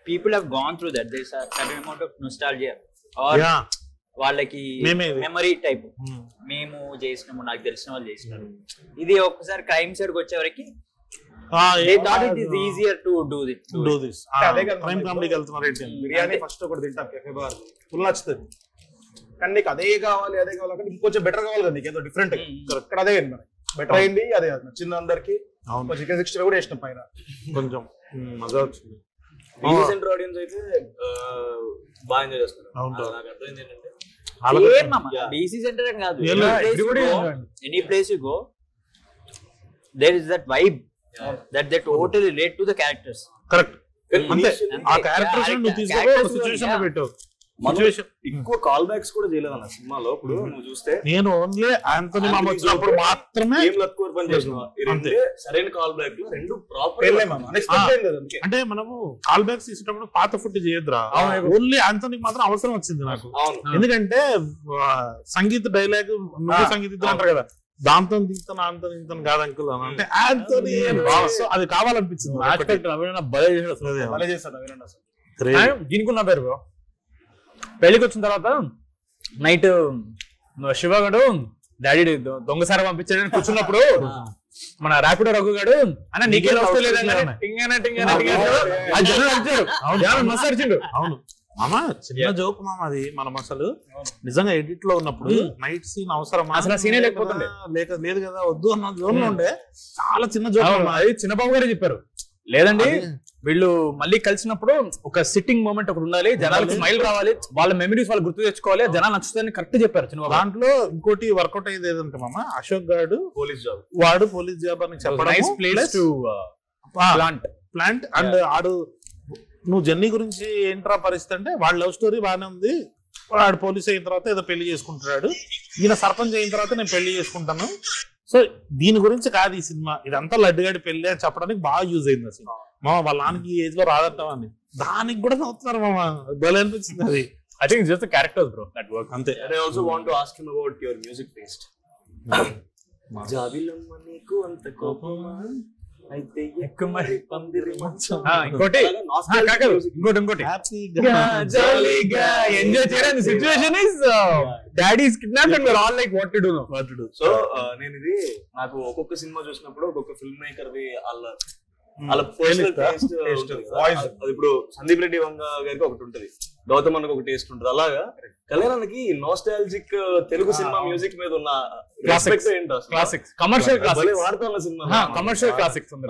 people have gone through that there is a certain amount of nostalgia or వాళ్ళకి మెమరీ టైప్, మేము చేసినాము, నాకు తెలిసిన వాళ్ళు చేసినారు. ఇది ఒక్కసారి క్రైమ్ సైడ్ వచ్చే వరకు బిర్యానీ ఫస్ట్ ఒకటి తింటాం కెఫే బార్, ఫుల్ నచ్చుతుంది. కానీ నీకు అదే కావాలి అదే కావాలి ఇంకొంచెం బెటర్ కావాలి కదా, నీకు ఏదో డిఫరెంట్. ఇక్కడ అదే బెటర్ అయింది, అదే నచ్చింది అందరికి. చికెన్ 60 కూడా వేసినాం పైన, కొంచెం మజా వచ్చింది. సెంటర్ ఆడియన్స్ అయితే బాగా ఎంజాయ్ చేస్తారు. నాకు అర్థమైంది ఏంటంటే BC సెంటర్ కాదు, any place you go there is that vibe that they totally relate to the characters. Correct. అంతే, ఆ క్యారెక్టర్స్ ను తీసుకొని ఒక సిచువేషన్ లో పెట్టు. సిచువేషన్ ఎక్కువ కాల్ బ్యాక్స్ కూడా చేయలేదు అన్న సినిమాలో. ఇప్పుడు నువ్వు చూస్తే నేను ఓన్లీ ఆంటోనీ మామ వచ్చినప్పుడు మాత్రమే ఏం లక్కువ పని చేసినా అంటే సరైన కాల్ బ్యాక్ లో రెండు ప్రాపర్. అంటే మనము కాల్ బ్యాక్స్ తీసేటప్పుడు పాత ఫుట్ చేయొద్దురా, ఓన్లీ ఆంటోనీకి మాత్రం అవసరం వచ్చింది నాకు. ఎందుకంటే సంగీత డైలాగ్ సంగీతం అంటారు కదా, దాంతో దిగుతాను అంతో దిగుతాను కాదు అంకుల్ అంటే ఆంటోనీ అది కావాలనిపించింది. దీనికి ఉన్న పేరు పెళ్లికి వచ్చిన తర్వాత నైట్ శివగాడు డాడీ దొంగసారి పంపించాడని కూర్చున్నప్పుడు మన ర్యాపిడో రఘు గాడు అన్న నీకేం వస్తలేదండి. అవును మామ, చిన్న జోక్ మామ అది. మనం అసలు నిజంగా ఎడిట్ లో ఉన్నప్పుడు నైట్ సీన్ అవసరం అసలు సీనే లేకపోతుండే, లేదు కదా వద్దు అన్న జోన్ లో ఉండే. చాలా చిన్న జోక్ అది చిన్నబాబు గారే చెప్పారు, లేదండి వీళ్ళు మళ్ళీ కలిసినప్పుడు ఒక సిట్టింగ్ మూమెంట్ ఒకటి ఉండాలి, జనాలకు స్మైల్ రావాలి, వాళ్ళ మెమరీస్ వాళ్ళు గుర్తు తెచ్చుకోవాలి, జనాలు నచ్చుతాయని కరెక్ట్ చెప్పారు చిన్నబాబు. దాంట్లో ఇంకోటి వర్కౌట్ అయ్యేది ఏదంటే మామ, అశోక్ గారు వాడు పోలీస్ జాబ్ అని చెప్పడం, ప్లాంట్ అండ్ ఆడు నువ్వు జర్నీ గురించి ఏంట్రా పరిస్థితి అంటే వాడు లవ్ స్టోరీ బాగానే ఉంది, వాడు పోలీస్ అయిన తర్వాత ఏదో పెళ్లి చేసుకుంటున్నాడు, ఈయన సర్పంచ్ అయిన తర్వాత నేను పెళ్లి చేసుకుంటాను. సో దీని గురించి కాదు ఈ సినిమా, ఇదంతా లడ్డుగాడి పెళ్లి అని చెప్పడానికి బాగా యూజ్ అయింది అసలు. మామ వాళ్ళ నాన్నకి ఈ ఏజ్ లో రాదంటామని దానికి కూడా చదువుతున్నారు మామ, భలే అనిపించింది అది. I think it's just the characters, bro, that work. అంతే. And I also want to ask him about your music taste. జాబిలమ్మ నీకు అంత కోపమా అయితే ఎక్కుమరి పందిరి మంచం. ఇంకోటి జాలీగా ఎంజాయ్ చేయడానికి situation is daddy is kidnapped and we are all like what to do now. So నేను ఇది నాకు ఒక్కొక్క సినిమా చూసినప్పుడు ఒక్కొక్క ఫిల్మ్ మేకర్ ది వాళ్ళ పర్సనల్ టేస్ట్ వాయిస్. అది ఇప్పుడు సందీప్ రెడ్డి వంగ గారికి ఒకటి ఉంటది, గౌతమ్ అన్నకు ఒక టేస్ట్ ఉంటుంది. అలాగా కళ్యాణానికి నోస్టాలజిక్ తెలుగు సినిమా మ్యూజిక్ మీద ఉన్న రెస్పెక్ట్ ఏంటో. క్లాసిక్స్, కమర్షియల్ క్లాసిక్స్ వాడుతున్న సినిమా, కమర్షియల్ క్లాసిక్స్ ఉంది.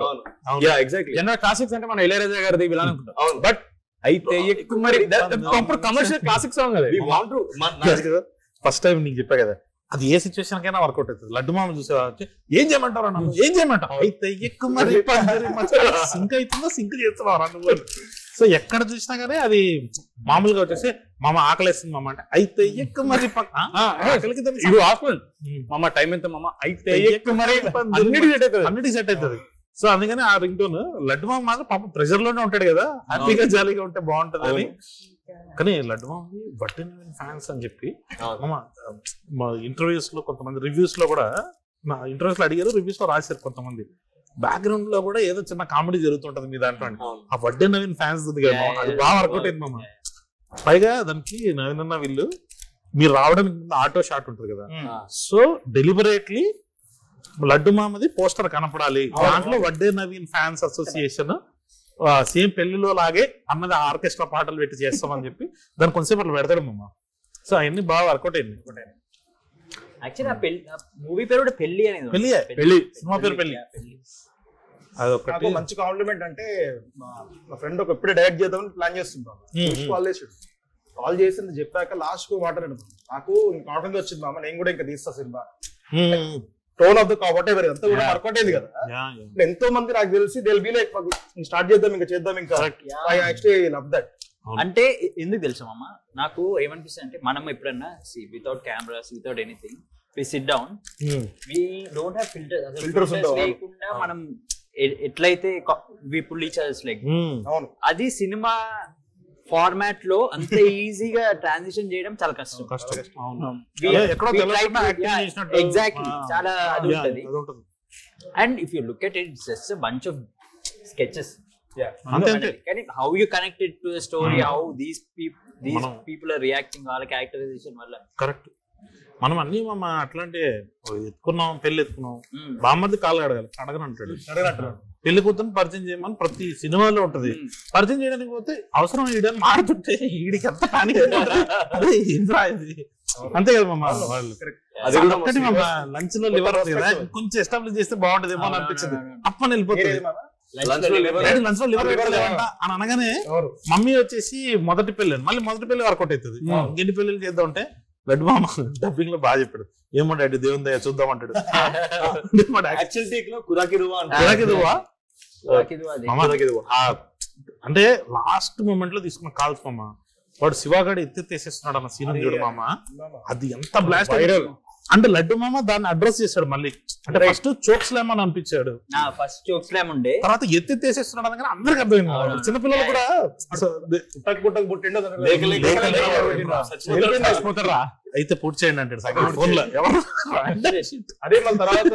Yeah exactly. జనరల్ క్లాసిక్స్ అంటే మన ఇళయరాజా గారిది ఇలా అనుకుంటాం, బట్ అయితే ఎక్కువ మరి కమర్షియల్ క్లాసిక్ సాంగ్ అది. ఫస్ట్ టైం నీకు చెప్పా కదా, అది ఏ సిచ్యువేషన్ కైనా వర్కౌట్ అవుతుంది. లడ్డు మామ చూసే ఏం చేయమంటారు అన్న, ఏం చేయమంటారు అయితే ఎక్కువ మరి సింక్ అవుతుందో సింక్ చేస్తున్నావు నువ్వు. సో ఎక్కడ చూసినా కానీ అది మామూలుగా వచ్చేసి మామ ఆకలేస్తుంది మామ అంటే అయితే ఎక్కువ మరి మామ టైం ఎంత మామ అయితే ఎక్కువ మరి అన్నిటికీ సెట్ అవుతుంది. సో అందుకని ఆ రింగ్ టోన్ లడ్డు మామ మాత్రం పాప ప్రెషర్ లోనే ఉంటాడు కదా, హ్యాపీగా జాలీగా ఉంటే బాగుంటది అని. కానీ లడ్డు మామకి బట్టి ఫ్యాన్స్ అని చెప్పి మా ఇంటర్వ్యూస్ లో కొంతమంది రివ్యూస్ లో కూడా నా ఇంటర్వ్యూస్ లో అడిగారు, రివ్యూస్ లో రాశారు కొంతమంది. బ్యాక్గ్రౌండ్ లో కూడా ఏదో చిన్న కామెడీ జరుగుతుంటది మీ దాంట్లో. ఆ వడ్డే నవీన్ ఫ్యాన్స్ అది బాగా వర్కౌట్ అయింది మామ. పైగా దానికి నవీన్ అన్న వీళ్ళు మీరు రావడానికి ఆటో షాట్ ఉంటుంది కదా, సో డెలిబరేట్లీ లడ్డు మామది పోస్టర్ కనపడాలి, దాంట్లో Vadde Naveen fans association same పెళ్లిలో లాగే అన్నది ఆర్కెస్ట్రా పాటలు పెట్టి చేస్తామని చెప్పి దాని కొంచెంసేపు అట్లా పెడతాడు మామ. సో అవన్నీ బాగా వర్కౌట్ అయింది. యాక్చువల్లీ మూవీ పేరు కూడా పెళ్లి అనేది. పెళ్లి సినిమా పేరు పెళ్లి. అదొకటి మంచి కాంప్లిమెంట్. అంటే మా ఫ్రెండ్ ఒక ఎప్పుడే డైరెక్ట్ చేద్దామని ప్లాన్ చేస్తున్నాం. కాల్ చేసింది చెప్పాక లాస్ట్ కు మాట్లాడాడు. నాకు కాన్ఫిడెన్స్ వచ్చింది మామ, నేను కూడా ఇంకా తీస్తా సినిమా. టోన్ ఆఫ్ ద కాబట్టి అంతా కూడా వర్కౌట్ అయింది కదా. ఎంతో మంది నాకు తెలిసి they will be like start చేద్దాం ఇంకా చేద్దాం ఇంకా. I actually love that. అంటే ఎందుకు తెలుసా మామ, నాకు ఏమనిపిస్తుంది అంటే మనం ఎప్పుడన్నా without cameras without anything we sit down, we don't have filters లేకుండా మనం ఎట్లయితే we pull each others like, అది సినిమా ఫార్మాట్ లో అంత ఈజీగా ట్రాన్సిషన్ చేయడం చాలా కష్టం. ఎగ్జాక్ట్లీ, చాలా అది ఉంటది. And if you look at it, it's just a bunch of sketches. కానీ how you connected to the story, how these people are reacting, వాళ్ళ క్యారెక్టరైజేషన్ వల్ల. కరెక్ట్. మనం అన్ని అట్లాంటి ఎత్తుకున్నాం, పెళ్లి ఎత్తుకున్నాం, బామ్మది కాళ్ళు అడగని అంటాడు. పెళ్లి కూతురు పరిచయం చేయమని ప్రతి సినిమాలో ఉంటది. పరిచయం చేయడానికి పోతే అవసరం ఈడని మారుతుంటే ఈడికి ఎంత కానీ అంతే కదా మమ్మ. వాళ్ళు ఒక్కటి మమ్మ లంచ్ లో లివర్ కొంచెం ఎస్టాబ్లిష్ చేస్తే బాగుంటదేమో అని అనిపించింది. అప్పని వెళ్ళిపోతుంది. లంచ్ లో లివర్ అని అనగానే మమ్మీ వచ్చేసి మొదటి పెళ్లి, మళ్ళీ మొదటి పెళ్లి వర్కౌట్ అవుతుంది. ఎన్ని పెళ్లి చేద్దాం అంటే లడ్డు మామ డబ్బింగ్ లో బాగా చెప్పాడు. ఏమో డాడీ దేవుని దయ చూద్దాం అంటాడు. అంటే లాస్ట్ మూమెంట్ లో తీసుకున్న కాల్స్ మామ, వాడు శివగాడు ఎత్తేసేస్తున్నాడు అన్న సీన్ చూడు మామ, అది ఎంత బ్లాస్ట్. అంటే లడ్డు మామ దాన్ని అడ్రస్ చేశాడు మళ్ళీ. అంటే ఫస్ట్ చోక్ స్లామ్ అని అనిపించాడు, ఫస్ట్ చోక్ స్లామ్ ఉండే, తర్వాత ఎత్తేసేస్తున్నాడు అనగానే అందరికి అర్థమైంది. చిన్నపిల్లలు కూడా అయితే పూర్తి చేయండి అంటాడు ఫోన్ లో. అదే మన తర్వాత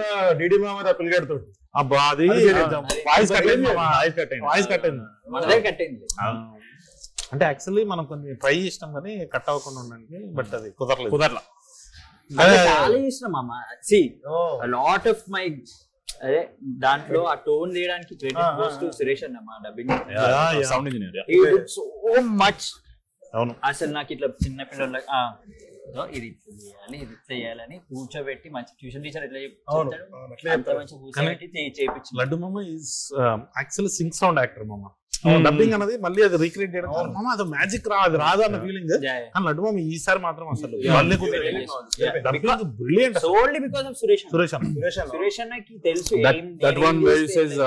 డిడి మామ పిల్లగాడితో అబ్బా అది వాయిస్ కట్ అయింది. అంటే యాక్చువల్లీ మనం కొంచెం ట్రై చేసినాం కానీ కట్ అవ్వకుండా ఉండండి, బట్ అది కుదరలా. చాలా చేసినాం మామ. సి లాట్ ఆఫ్ మై, అదే దాంట్లో ఆ టోన్ తీయడానికి క్రెడిట్ గోస్ టు సురేష్ అన్న, మా dubbing sound engineer. He did so much. అవును, అసలు నాకు ఇట్లా చిన్న పిల్లల ఇది చేయాలి, ఇది చేయాలని కూర్చోబెట్టి మంచి ట్యూషన్ టీచర్ ఎట్లా చెప్తాడు. లడ్డు మామ is actually Singh sound actor మామ. డబ్బింగ్ అనేది మళ్ళీ అది రీక్రియేట్ చేయడం మామ, అది మ్యాజిక్ అది రాదు అన్న ఫీలింగ్. కానీ లడ్డు మామ ఈసారి మాత్రం అసలు brilliant. Only because of Suresh Suresh అన్నకి తెలుసు that one where he says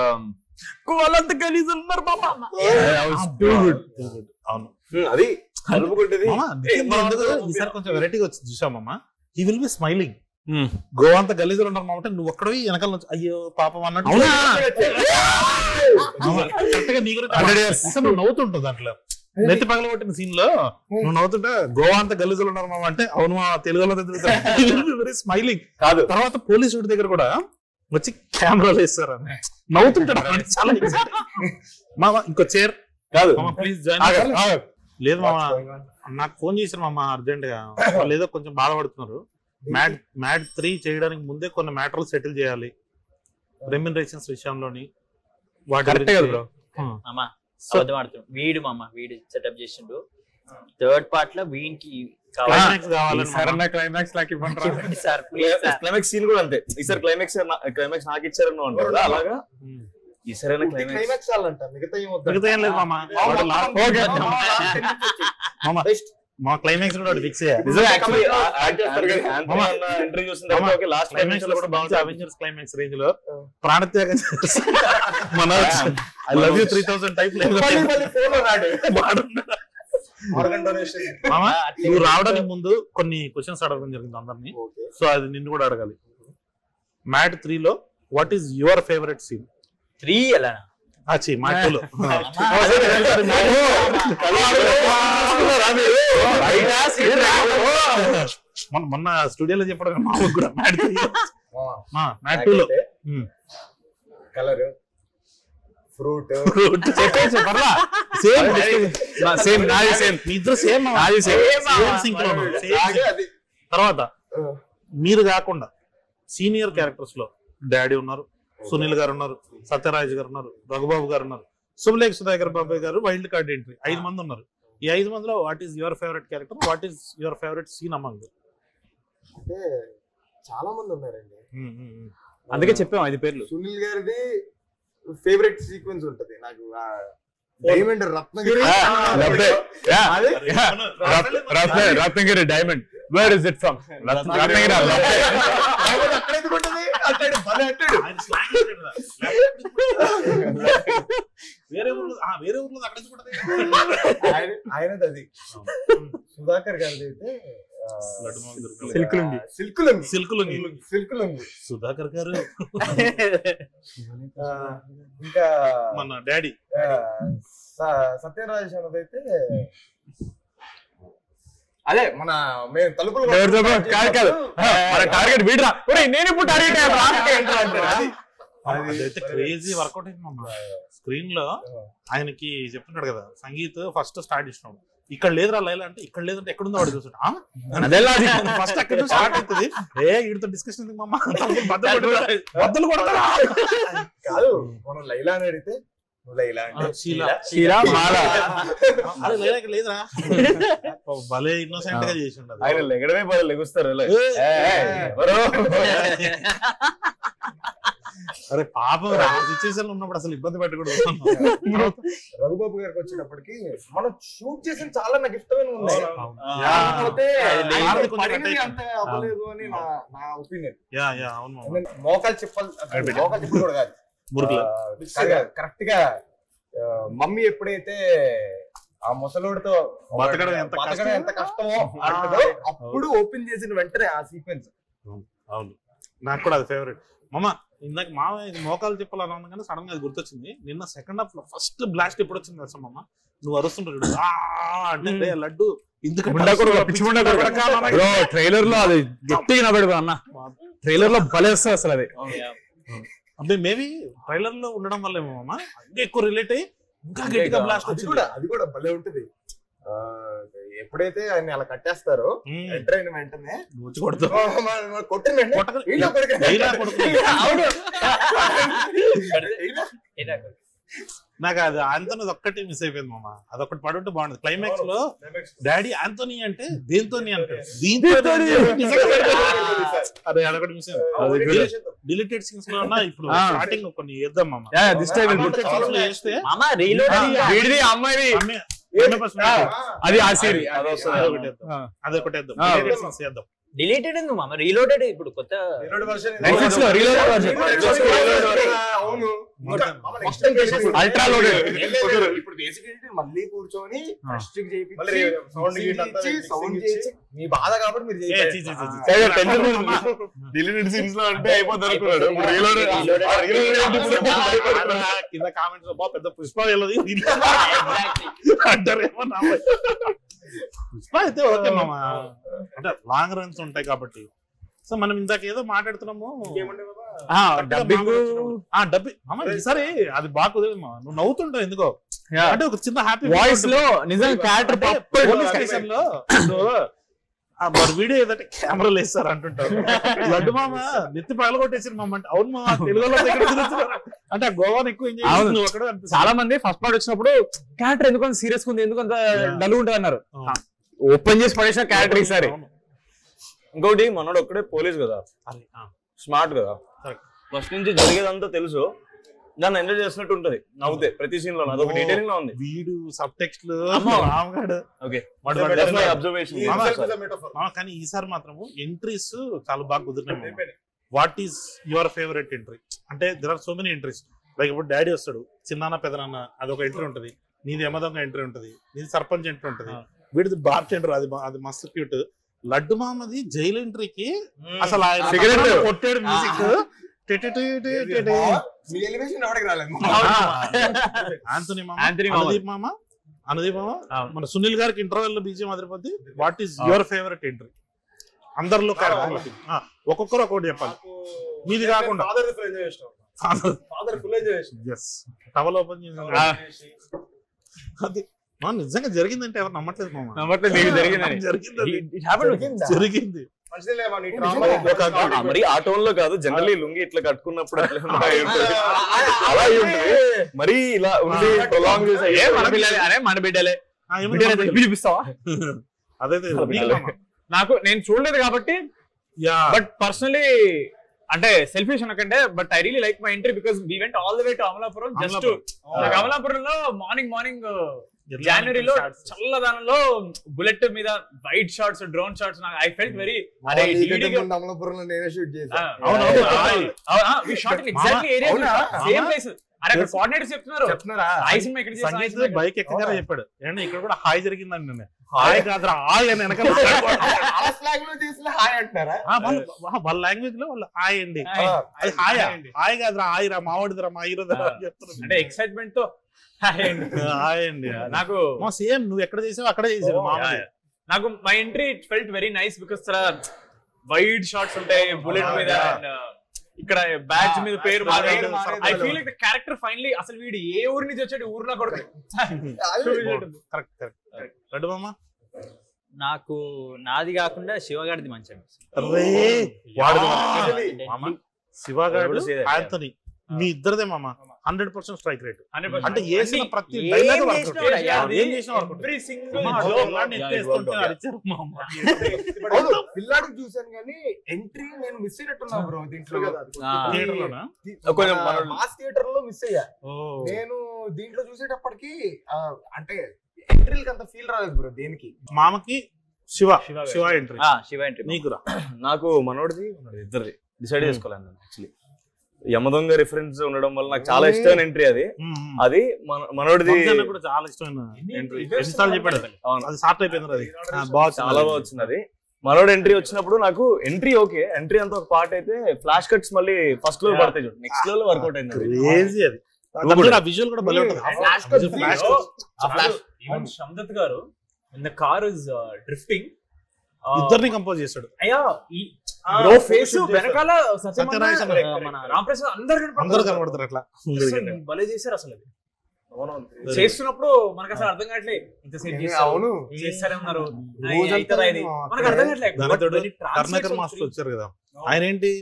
కోలంత గలీజ్ ఉన్నారు మామ. అవును, అది ఈసారి కొంచెం వెరైటీగా వచ్చింది చూసామమ్మా. He will be smiling. గోవంత గలీజులు ఉన్నారు మామంటే నువ్వు ఒక్కడవి వెనకాల నుంచి అయ్యో పాపం అన్నట్టు నువ్వు నవ్వుతుంటావు. దాంట్లో నెత్తి పగలగొట్టిన సీన్ లో నువ్వు నవ్వుతుంటే గోవంత గలీజులు ఉన్నారు మామ అంటే అవును మా తెలుగులో వెరీ స్మైలింగ్ కాదు. తర్వాత పోలీసు వాడి దగ్గర కూడా వచ్చి కెమెరాలు వేస్తారు అని నవ్వుతుంటాడు. చాలా మామ ఇంకో చైర్ కాదు ప్లీజ్ జాయిన్. లేదు మామ, నాకు ఫోన్ చేశారు మామ అర్జెంట్ గా, వాళ్ళు ఏదో కొంచెం బాధపడుతున్నారు. మ్యాడ్ 3 చేయడానికి ముందే కొన్ని మ్యాటర్లు సెటిల్ చేయాలి రెమ్యునరేషన్స్ విషయంలోని. వీడు మామ వీడు సెటప్ చేసిండు. థర్డ్ పార్ట్ లో వీనికి క్లైమాక్స్ సీన్ కూడా అంతే. ఈసారి క్లైమాక్స్ నాకు ఇచ్చారని అంటారు అలాగా. ఈసారి క్లైమాక్స్ చాలంట, మిగతా ఏం లేదు మామ. మా క్లైమాక్స్ కూడా ఫిక్స్ అవెంజర్స్ క్లైమాక్స్ రేంజ్ లో ప్రాణత్యాగం ఐ లవ్ యూ 3000 టైప్ నువ్వు రావడానికి ముందు కొన్ని క్వశ్చన్స్ అడగడం జరిగింది అందరినీ. సో అది నిన్ను కూడా అడగాలి. మ్యాడ్ 3 లో what is your favourite scene? 3 ఎలా మొన్న స్టూడియోలో చెప్పడం కూడా మ్యాడ్ 2 లో కలర్ ఫ్రూట్ తర్వాత మీరు కాకుండా సీనియర్ క్యారెక్టర్స్ లో డాడీ ఉన్నారు, సునీల్ గారు ఉన్నారు, సత్యరాజ్ గారు ఉన్నారు, రఘుబాబు గారు ఉన్నారు, శుభలేఖ సుధాకర్ బాబాయ్ గారు వైల్డ్ కార్డ్ ఎంట్రీ 5 మంది ఉన్నారు. ఈ 5 మందిలో what is your favourite character, what is your favourite scene among? అంటే చాలా మంది ఉన్నారండి, అందుకే చెప్పాం 5 పేర్లు. సునీల్ గారిది ఫేవరెట్ సీక్వెన్స్ ఉంటది నాకు, diamond Ratnagiri. Ratnagiri diamond, where is it from? Ratnagiri అక్కడ ఎందుకు ఉంటది? అంటాడు, భలే అంటాడు. వేరే ఊర్లో అక్కడ ఎందుకు ఉంటది? ఆయనది అది. సుధాకర్ గారిది అయితే సిల్కులుంగి. సుధాకర్ గారు ఇంకా మన డాడీ సత్యరాజ్ అన్నదైతే అదే మన మేము తలుపులు టార్గెట్ వీడరా, నేను ఇప్పుడు టార్గెట్ అదైతే క్రేజీ వర్కౌట్ అయింది. స్క్రీన్ లో ఆయనకి చెప్తున్నాడు కదా, సంగీత్ ఫస్ట్ స్టార్ట్ చేసినాడు, ఇక్కడ లేదురా లైలా అంటే, ఇక్కడ లేదంటే ఎక్కడుందో వాడు చూసాడు. ఫస్ట్ అక్కడ స్టార్ట్ అవుతుంది, వీడితో డిస్కషన్ ఎందుకు మమ్మ, బద్దలు కొడతారా కాదు. మనం లైలా అని అడిగితే లైలా అంటే లేదురా, భలే ఇన్నోసెంట్ గా చేసి ఉండదు. ఆయన లెగడమే భలే లెగుస్తారు. అరే పాపం సిచ్యువేషన్ ఉన్నప్పుడు అసలు ఇబ్బంది పెట్టకూడదు. రఘుబాబు గారికి వచ్చేటప్పటికి మనం షూట్ చేసిన చాలా నాకు ఇష్టమైన ఉన్నాయి, అంత అవ్వలేదు అని నా ఒపీనియన్. మోకాలు చెప్పాలి కూడా కాదు, కరెక్ట్ గా మమ్మీ ఎప్పుడైతే ఆ ముసలోడితో బతకడం ఎంత కష్టమో అప్పుడు ఓపెన్ చేసిన వెంటనే ఆ సీక్వెన్స్. అవును, నాకు కూడా అది ఫేవరెట్. మామ ఇందాక మామ ఇది మోకాలు చెప్పాలని అన్నా కానీ సడన్ గా అది గుర్తొచ్చింది. నిన్న సెకండ్ హాఫ్ లో ఫస్ట్ బ్లాస్ట్ ఎప్పుడు వచ్చింది తెలుసా మామ? నువ్వు అరుస్తుంటాడు అంటే లడ్డు ట్రైలర్ లో అది గట్టిగా నవ్వడు అన్న, ట్రైలర్ లో భలే వస్తుంది అసలు. అది అంటే మేబీ ట్రైలర్ లో ఉండడం వల్ల ఏమో మామ ఎక్కువ రిలేట్ అయ్యి ఇంకా గట్టిగా బ్లాస్ట్ వచ్చింది. అది కూడా భలే ఉంటది. ఎప్పుడైతే ఆయన అలా కట్టేస్తారో ఎంటర్ అయిన వెంటనే కొట్టిన నాకు అది ఆంటోనీ ఒక్కటి మిస్ అయిపోయింది మామ, అదొకటి పడుంటే బాగుండదు. క్లైమాక్స్ లో డాడీ ఆంటోనీ అంటే దేంతో అంటాడు, దీంతో అదే అదొకటి మిస్ అయింది. డిలీటెడ్ సీన్స్ లో ఉన్నా ఇప్పుడు స్టార్టింగ్ కొన్ని వేద్దాం మామ, వేస్తే అది ఆ సీరీ అదొకటి వేద్దాం. డిలీటెడ్ ఎందుకు మామ, రీలోడెడ్ ఇప్పుడు కొత్త నెట్ఫ్లిక్స్ లో రీలోడెడ్ వర్షన్, అల్ట్రా లోడెడ్. ఇప్పుడు బేసికల్లీ మళ్ళీ కూర్చొని సౌండ్ చేసి మీ బాధ కాబట్టి మీరు డిలీటెడ్ సీన్స్ లో అంటే అయిపోతారు. కింద కామెంట్స్ లో పెద్ద పుష్ప వెళ్ళదు అంటారేమో. పుష్ప అయితే ఓకే మామ, అంటే లాంగ్ రన్స్ ఉంటాయి కాబట్టి. సో మనం ఇందాక ఏదో మాట్లాడుతున్నాము డబ్బింగ్. ఈసారి అది బాగా కుదిరింది మా, నువ్వు నవ్వుతుంటావు ఎందుకో, అంటే ఒక చిన్న హ్యాపీ వాయిస్ లో నిజంగా క్యారెక్టర్ స్టేషన్ లో మరి వీడియో ఏదంటే కెమెరాలు వేస్తారు అంటుంటారు. లడ్డు మామ నెత్తి పగలగొట్టేసారు మామ అంటే, అవును మామ తెలుగులో అంటే గోవాని ఎక్కువ ఎంజాయ్. చాలా మంది ఫస్ట్ పార్ట్ వచ్చినప్పుడు క్యారెక్టర్ ఎందుకంత సీరియస్ ఉంది, ఎందుకంత డల్ ఉంటుంది అన్నారు. ఓపెన్ చేసి పడేసిన క్యారెక్టర్ ఈసారి. ఇంకోటి మనోడు ఒక్కడే పోలీస్ కదా, స్మార్ట్ కదా, ఫస్ట్ నుంచి జరిగేదంతా తెలుసు, దాన్ని ఎంజాయ్ చేసినట్టు ఉంటది నవ్వుతే ప్రతి సీన్ లో. అదొక డీటెయిలింగ్ లో ఉంది. వీడు సబ్ టెక్స్ట్ కానీ ఈసారి మాత్రము ఎంట్రీస్ చాలా బాగా కుదిరినాయి. What is your favourite entry అంటే there are so many entries. Like ఇప్పుడు డాడీ వస్తాడు, చిన్నాన్న పెదనాన్న అదొక ఎంట్రీ ఉంటది, నీది యమదొంగ ఎంట్రీ ఉంటది, నీది సర్పంచ్ ఎంట్రీ ఉంటది, వీడిది బార్ టెండర్ అది మస్తు క్యూట్. లడ్డు మామది జైలు ఎంట్రీకి అసలు ఆయన కొట్టాడు మ్యూజిక్. ఆంటోనీ మామ, అనుదీప్ మామ, మన సునీల్ గారికి ఇంటర్వెల్ లో బీజం అదిరిపోద్ది. What is your favourite entry అందరిలో? ఒక్కొక్కరు ఒక్కొక్కటి చెప్పాలి, మీది కాకుండా. టవల్ ఓపెన్ చేసి నిజంగా జరిగిందంటే ఎవరు నమ్మట్లేదు మామ. జరిగింది. జరిగింది మరి ఆ టోన్ లో కాదు, జనరల్లీ లుంగి ఇట్లా కట్టుకున్నప్పుడు అలా ఉంటుంది. మరి ఇలా ఉండి ప్రొలాంగ్ మన బిడ్డలే చూపిస్తావా? అదే నాకు నేను చూడలేదు కాబట్టి, బట్ పర్సనలీ అంటే సెల్ఫిష్ అనకంటే, but I really like my entry because we went all the way to Amalapuram. Just అమలాపురంలో మార్నింగ్ జనవరిలో చల్లదనంలో బుల్లెట్ మీద white shots, drone shots, I felt very అమలాపురంలో నేనే షూట్ చేశాను. We shot in exactly area, same place. అరే అక్కడ coordinators చెప్తున్నారా బైక్ ఎక్కగానే చెప్పాడు, ఏంటంటే ఇక్కడ కూడా హాయ్ జరిగిందండి. నేను హాయ్ కాదురా హాయ్ అని వెనకాల వాళ్ళ లాంగ్వేజ్ లో వాళ్ళు హాయ్ అండి, హాయ్ హాయ్ కాదురా హాయ్ రా మావాడిదిరా మా హీరోదిరా చెప్తున్నారు. అంటే ఎక్సైట్మెంట్ తో హాయ్ అండి. నాకు సేమ్ నువ్వు ఎక్కడ చేసావు అక్కడ చేసావు. నాకు my entry it felt very nice because wide shots ఉంటాయి బుల్లెట్ మీద, ఇక్కడ బ్యాచ్ మీద పేరు. I feel like the character finally అసలు వీడు ఏ ఊరి నుంచి వచ్చాడు, ఊర్లో కూడా నాకు నాది కాకుండా శివగాడిది మంచిగా శివగాడు ఆంథనీ మీ ఇద్దరిదే మామ 100% స్ట్రైక్ రేట్. అంటే వేసిన ప్రతి డైలాగ్ పిల్లాడు చూసాను కానీ ఎంట్రీ నేను మిస్ అయినట్టున్నా బ్రో. దీంట్లో మాస్ థియేటర్ లో మిస్ అయ్యా నేను. దీంట్లో చూసేటప్పటికి అంటే ఎంట్రీలకి అంత ఫీల్ రాలేదు బ్రో. దేనికి మామకి శివ ఎంట్రీ, శివ ఎంట్రీ నీకురా. నాకు మనోడిది ఇద్దరిది డిసైడ్ చేసుకోలేను యాక్చువల్లీ. యమదొంగ రిఫరెన్స్ ఉండడం వల్ల నాకు చాలా ఇష్టమైన ఎంట్రీ అది. మనోడిది కూడా చాలా ఇష్టమైన ఎంట్రీ. ఎన్నిసార్లు చెప్పాడు అది సార్ట్ అయిపోయింది, అది చాలా బాగా వచ్చింది అది. మనోడు ఎంట్రీ వచ్చినప్పుడు నాకు ఎంట్రీ ఓకే, ఎంట్రీ అంతా ఒక పార్ట్ అయితే ఫ్లాష్ కట్స్ మళ్ళీ ఫస్ట్ లో పడతాయి చూడు, నెక్స్ట్ లో వర్కౌట్ అయింది. విజువల్ కూడా భలే ఉంటుంది. శందత్ గారు in the car is drifting ఇద్దరిని కంపోజ్ చేశాడు. అయ్యా ఫేస్ వెనకాల మన రామప్రసాద్ అందరు కనబడతారు అట్లా భలే చేశారు అసలు. అది చేస్తున్నప్పుడు మనకు అసలు అర్థం కావట్లేదు, ఇంతసేపు చేస్తారన్నారు మనకు అర్థం కావట్లేదు. కర్ణాకర్ మాస్టర్ వచ్చారు కదా, ఆయన ఏంటి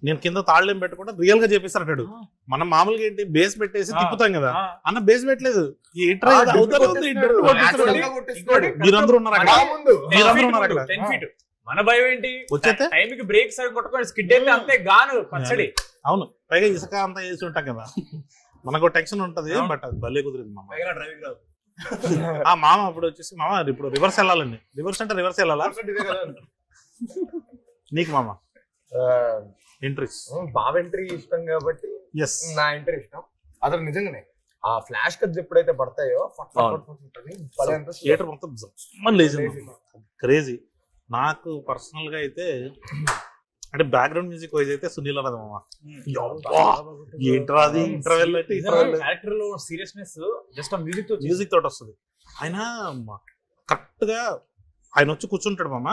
నేను కింద తాళ్ళేం పెట్టకుండా రియల్ గా చేపిస్తారు అంటాడు. మనం మామూలుగా ఏంటి బేస్ పెట్టేసి తిప్పుతాం కదా, అన్న బేస్ పెట్టలేదు. మీరందరూ ఉన్నారు అక్కడ. మన భయం ఏంటి, వచ్చేస్తే టైంకి బ్రేక్ సరిగ్గా కొట్టుకొని స్కిడ్ అయితే అంతే గాను పచ్చడి. అవును, పైగా ఇసుక అంతా వేసి ఉంటాం కదా, మనకు టెన్షన్ ఉంటది. బట్ అది భలే కుదిరింది మామ. డ్రైవింగ్ రాదు ఆ మామ అప్పుడు వచ్చేసి మామ ఇప్పుడు రివర్స్ వెళ్ళాలండి. రివర్స్ అంటే రివర్స్ వెళ్ళాలా నీకు మామ? ఎంట్రీస్ బావ ఎంట్రీ ఇష్టం కాబట్టి నా ఎంట్రీ ఇష్టం. అసలు నిజంగానే ఆ ఫ్లాష్ కట్స్ ఎప్పుడైతే పడతాయో థియేటర్ మొత్తం క్రేజీ. నాకు పర్సనల్ గా అయితే అంటే బ్యాక్గ్రౌండ్ మ్యూజిక్ వైజ్ అయితే సునీల్ అన్నది మామ. ఏంట్రా అది ఇంటర్వెల్ అంటే క్యారెక్టర్ లో సీరియస్నెస్ జస్ట్ ఆ మ్యూజిక్ తోటి వస్తుంది. ఆయన కరెక్ట్ గా ఆయన వచ్చి కూర్చుంటాడు మామ.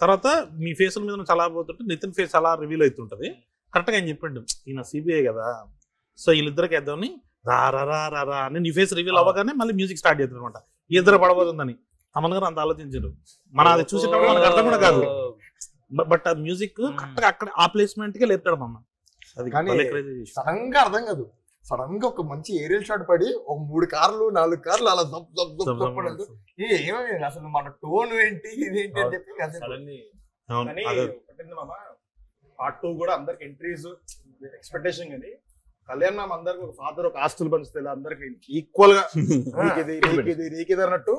తర్వాత మీ ఫేసుల మీద చాలా పోతుంటే నితిన్ ఫేస్ అలా రివీల్ అవుతుంటది. కరెక్ట్ గా ఆయన చెప్పండి, ఈయన సిబిఐ కదా, సో వీళ్ళిద్దరికి వేద్దామని రా రా రా రా రా అని నీ ఫేస్ రివీల్ అవ్వగానే మళ్ళీ మ్యూజిక్ స్టార్ట్ చేస్తుంది అనమాట. ఇద్దరు పడబోతుందని అమన్ గారు అంత ఆలోచించారు. మన అది చూసేటప్పుడు మనకు అర్థం కూడా కాదు. బట్ ఆ మ్యూజిక్ కరెక్ట్ గా అక్కడ ఆ ప్లేస్మెంట్ కే లేపుతాడు అమ్మ. అది సడన్ గా అర్థం కాదు, సడన్ గా ఒక మంచి ఏరియల్ షాట్ పడి ఒక 3 కార్లు 4 కార్లు అలా ఏమీ అసలు మన టోన్ ఏంటి ఇదేంటి అని చెప్పి పార్ట్ 2 కూడా అందరికి ఎంట్రీస్ ఎక్స్పెక్టేషన్. కానీ కళ్యాణ్ నామ్ అందరికి ఒక ఫాదర్ ఒక ఆస్తులు పంచుతాయి, అందరికి ఈక్వల్ గా నీకిది అన్నట్టు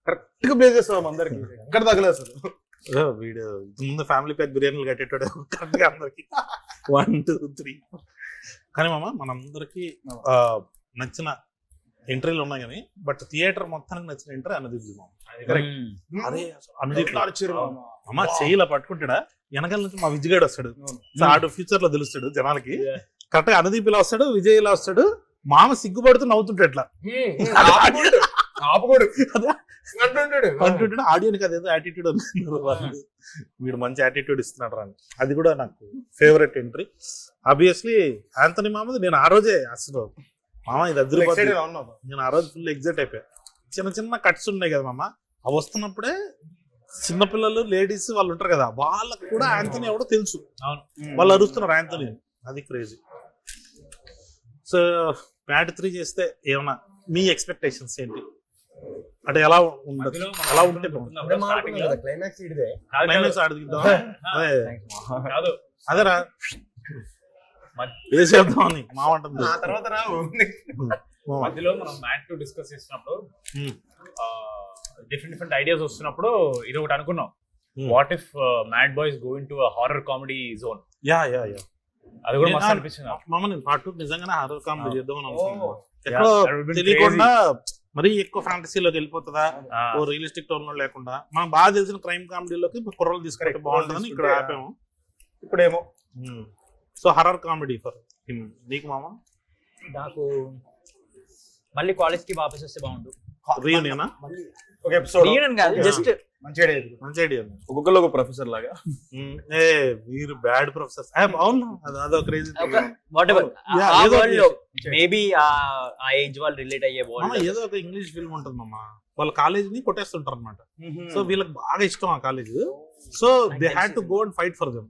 కరెక్ట్ గా ప్లే చేస్తాం అందరికి. ఎక్కడ తగలేదు అసలు. వీడియో ముందు ఫ్యామిలీ ప్యాక్ బిర్యానీలు కట్టేటాడు కరెక్ట్ గా అందరికి 1 2 3. కానీ మామ మనందరికి నచ్చిన ఎంట్రీలు ఉన్నాయి కానీ బట్ థియేటర్ మొత్తానికి నచ్చిన ఎంట్రీ అనుదీప్ మామ. అదే అనుదీప్ అమ్మ చెయ్యిలా పట్టుకుంటాడా, వెనకాల నుంచి మా విజయ్ గారు వస్తాడు. ఆడు ఫ్యూచర్ లో తెలుస్తాడు జనాలకి. కరెక్ట్ గా అనుదీప్ ఇలా వస్తాడు, విజయ్ ఇలా వస్తాడు. మామ సిగ్గుపడుతూ నవ్వుతుంటాడు ఎట్లా అంటుంటాడు. ఆడియోనికి అదేదో యాటిట్యూడ్ అనుకున్నారు, వీడు మంచి యాటిట్యూడ్ ఇస్తున్నాడు అని. అది కూడా నాకు ఫేవరెట్ ఎంట్రీ. ఆబ్వియస్లీ ఆంథనీ మామది. నేను ఆ రోజే అసలు మామ ఇది అదిరిపోతుంది, నేను ఆ రోజు ఫుల్ ఎగ్జైట్ అయిపోయా. చిన్న చిన్న కట్స్ ఉన్నాయి కదా మామ, అవి వస్తున్నప్పుడే చిన్నపిల్లలు లేడీస్ వాళ్ళు ఉంటారు కదా, వాళ్ళకు కూడా యాంథనీ ఎవడో తెలుసు. అవును, వాళ్ళు అరుస్తున్నారు యాంథనీ, అది క్రేజీ. సో మ్యాడ్ 3 చేస్తే ఏమన్నా మీ ఎక్స్పెక్టేషన్స్ ఏంటి? అంటే ఎలా ఉండదు, ఎలా ఉంటే క్లైమాక్స్ ఇదే క్లైమాక్స్ ఆడుకుందాం. అదే కాదు అదేరా వేసేద్దామని మావంటుంది. ఆ తర్వాత మధ్యలో మనం మ్యాట్ 2 డిస్కస్ చేసినప్పుడు డిఫరెంట్ ఐడియాస్ వస్తున్నప్పుడు ఇది ఒకటి అనుకున్నాం, what if mad boys going to horror comedy zone. Yeah అది కూడా మస్తు అనిపించింది. మామ నేను పార్ట్ 2 నిజంగానే హారర్ కామెడీ చేద్దామని అనుకున్నాను. ఎక్కడో తెలియకుండా మరీ ఎక్కువ ఫ్యాంటసీలోకి వెళ్ళిపోతుందా, ఓ రియలిస్టిక్ టోన్ లో లేకుండా మనం బాగా తెలిసిన క్రైమ్ కామెడీలోకి కుర్రలు తీసుకుంటే బాగుంటుందని ఇక్కడ ఆపాము. ఇప్పుడేమో so horror comedy for him. నీకు మామ? నాకు మళ్ళీ కాలేజ్ కి వాపస్ వస్తే బాగుండు. రీయూనియనా? ఒక ఎపిసోడ్ రీయూనియన్ కాదు, జస్ట్ మంచి ఐడియా. మంచి ఐడియా. ఒక్కొక్కరు ఒక ప్రొఫెసర్ లాగా. మీరు బ్యాడ్ ప్రొఫెసర్స్. అవును, అదో క్రేజీ. వాటెవర్ Yeah, ఆ ఏదో వరల్డ్ లో మేబీ ఆ ఏజ్ వాళ్ళు రిలేట్ అయ్యే వరల్డ్. ఏదో ఒక ఇంగ్లీష్ ఫిల్మ్ ఉంటుంది మామ, వాళ్ళ కాలేజీని కొట్టేస్తుంటారు అనమాట. సో వీళ్ళకి బాగా ఇష్టం ఆ college, so they had to go and fight for them.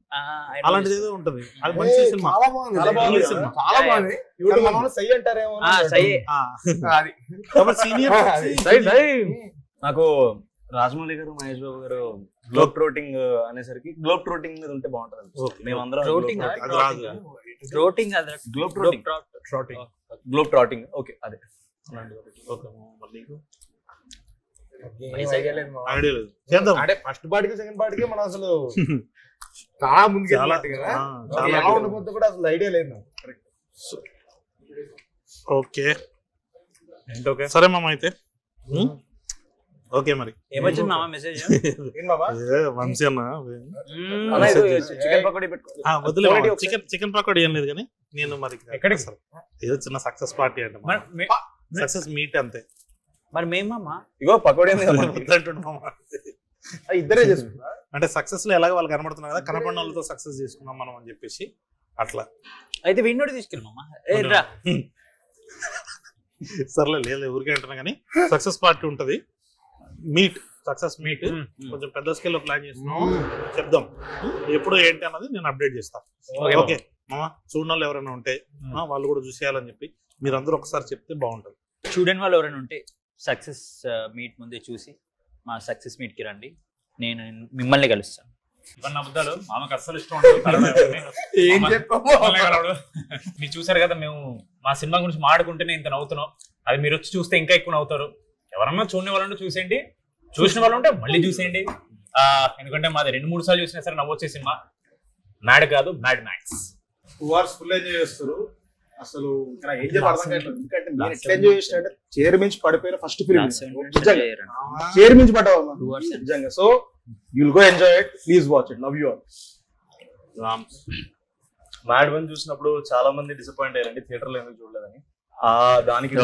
అలాంటిది ఏదో ఉంటది. అది మంచి సినిమా, చాలా బాగుంది. చాలా బాగుంది సినిమా. చాలా బాగుంది. ఇప్పుడు మన వాళ్ళు సై అంటారేమో. అది సీనియర్ నాకు రాజమౌళి గారు, మహేష్ బాబు గారు గ్లోబ్ ట్రోటింగ్ అనేసరికి గ్లోబ్ ట్రోటింగ్ మీద ఉంటే బాగుంటది. మేమందరం Trotting అది రాదు. ట్రోటింగ్ అది globe ట్రోటింగ్, trotting, globe trotting. Okay, అదే ఓకే మరి నీకు ఐడియా లేదు మామ. ఐడియా లేదు. చేద్దాం. అంటే ఫస్ట్ పార్టీకి సెకండ్ పార్టీకి మనం అసలు చాలా ముందుకు వెళ్ళినట్టు కదా. చాలా ఎలా ఉండబోతుందో కూడా అసలు ఐడియా లేదు నాకు. ఓకే సరే మామ అయితే. ఓకే మరి ఏమొచ్చింది మామ మెసేజ్? ఏం బాబా? వంశీ అన్న చికెన్ పకోడీ పెట్టుకో. వదిలే చికెన్ పకోడీ ఏం లేదు కానీ నేను మరి ఎక్కడికి? ఏదో చిన్న సక్సెస్ పార్టీ అంటే సక్సెస్ మీట్ అంతే. మరి మేమమ్మా ఇగో పకోడీ వద్దంటుండు మామ. ఇద్దరే చేసుకున్నా అంటే సక్సెస్ లో ఎలాగో వాళ్ళు కనబడుతున్నారు కదా, కనపడిన వాళ్ళతో సక్సెస్ చేసుకున్నాం మనం అని చెప్పేసి అట్లా. అయితే విన్నోడి తీసుకెళ్ళమమ్మా. రా సర్లే లేదు ఊరికే అంటున్నా కానీ సక్సెస్ పార్టీ ఉంటది, మీట్ సక్సెస్ మీట్ కొంచెం పెద్ద స్కేల్ లో ప్లాన్ చేస్తున్నాం, చెప్దాం ఎప్పుడు ఏంటి అన్నది నేను అప్డేట్ చేస్తాను. ఓకే మామ, చూడని వాళ్ళు ఎవరైనా ఉంటే వాళ్ళు కూడా చూసేయాలని చెప్పి మీరందరూ ఒకసారి చెప్తే బాగుంటది. చూడని వాళ్ళు ఎవరైనా ఉంటే సక్సెస్ మీట్ ముందే చూసి మా సక్సెస్ మీట్ కి రండి, నేను మిమ్మల్ని కలుస్తాను. ఇవన్నీ అబద్ధాలు, మామకు అస్సలు ఇష్టం ఉండదు. ఏం చెప్పావు? మీరు చూసారు కదా, మేము మా సినిమా గురించి మాట్లాడుకుంటేనే ఇంత నవ్వుతున్నాం, అది మీరు వచ్చి చూస్తే ఇంకా ఎక్కువ నవ్వుతారు. ఎవరన్నా చూడని వాళ్ళంటే చూసేయండి, చూసిన వాళ్ళు ఉంటే మళ్ళీ చూసేయండి. ఎందుకంటే మాది 2-3 సార్లు చూసినా సరే నవ్వొచ్చే సినిమా. మ్యాడ్ కాదు, mad max. 2 hours full enjoy చేస్తారు. అసలు ఇక్కడ ఏం చెప్పి అర్థం కావట్లేదు. ఎందుకంటే నేను ఎట్లా ఎంజాయ్ చేసిన అంటే చైర్ మించి పడిపోయిన ఫస్ట్ ఫిల్మ్. చైర్ మించి పడ్డావు నిజంగా. So you'll go enjoy it, please watch it, love you all. Mad 1 చూసినప్పుడు చాలా మంది డిసప్పాయింట్ అయ్యారండి, థియేటర్ లో ఎందుకు చూడలేదని. దానికి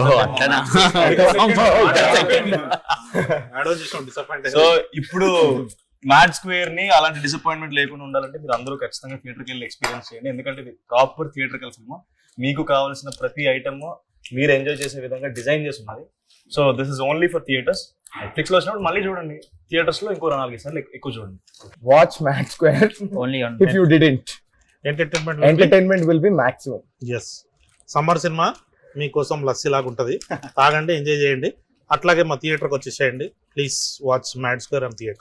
సో ఇప్పుడు మ్యాడ్ స్క్వేర్ ని అలాంటి డిసప్పాయింట్మెంట్ లేకుండా ఉండాలంటే మీరు అందరూ ఖచ్చితంగా థియేటర్కి వెళ్ళి ఎక్స్పీరియన్స్ చేయండి. ఎందుకంటే ఇది ప్రాపర్ థియేటర్కల్ సినిమా. మీకు కావాల్సిన ప్రతి ఐటమ్ మీరు ఎంజాయ్ చేసే విధంగా డిజైన్ చేసి ఉన్నది. So this is only for theatres. Netflix లో వచ్చినప్పుడు మళ్ళీ చూడండి, థియేటర్స్ లో ఇంకో 4 సార్లు ఎక్కువ చూడండి. Watch mad square only if you didn't. Entertainment will be maximum. Yes, summer సినిమా మీకోసం లస్సీ లాగా ఉంటది, తాగండి, ఎంజాయ్ చేయండి. అట్లాగే మా థియేటర్కి వచ్చేసేయండి. Please watch mad square and theatre.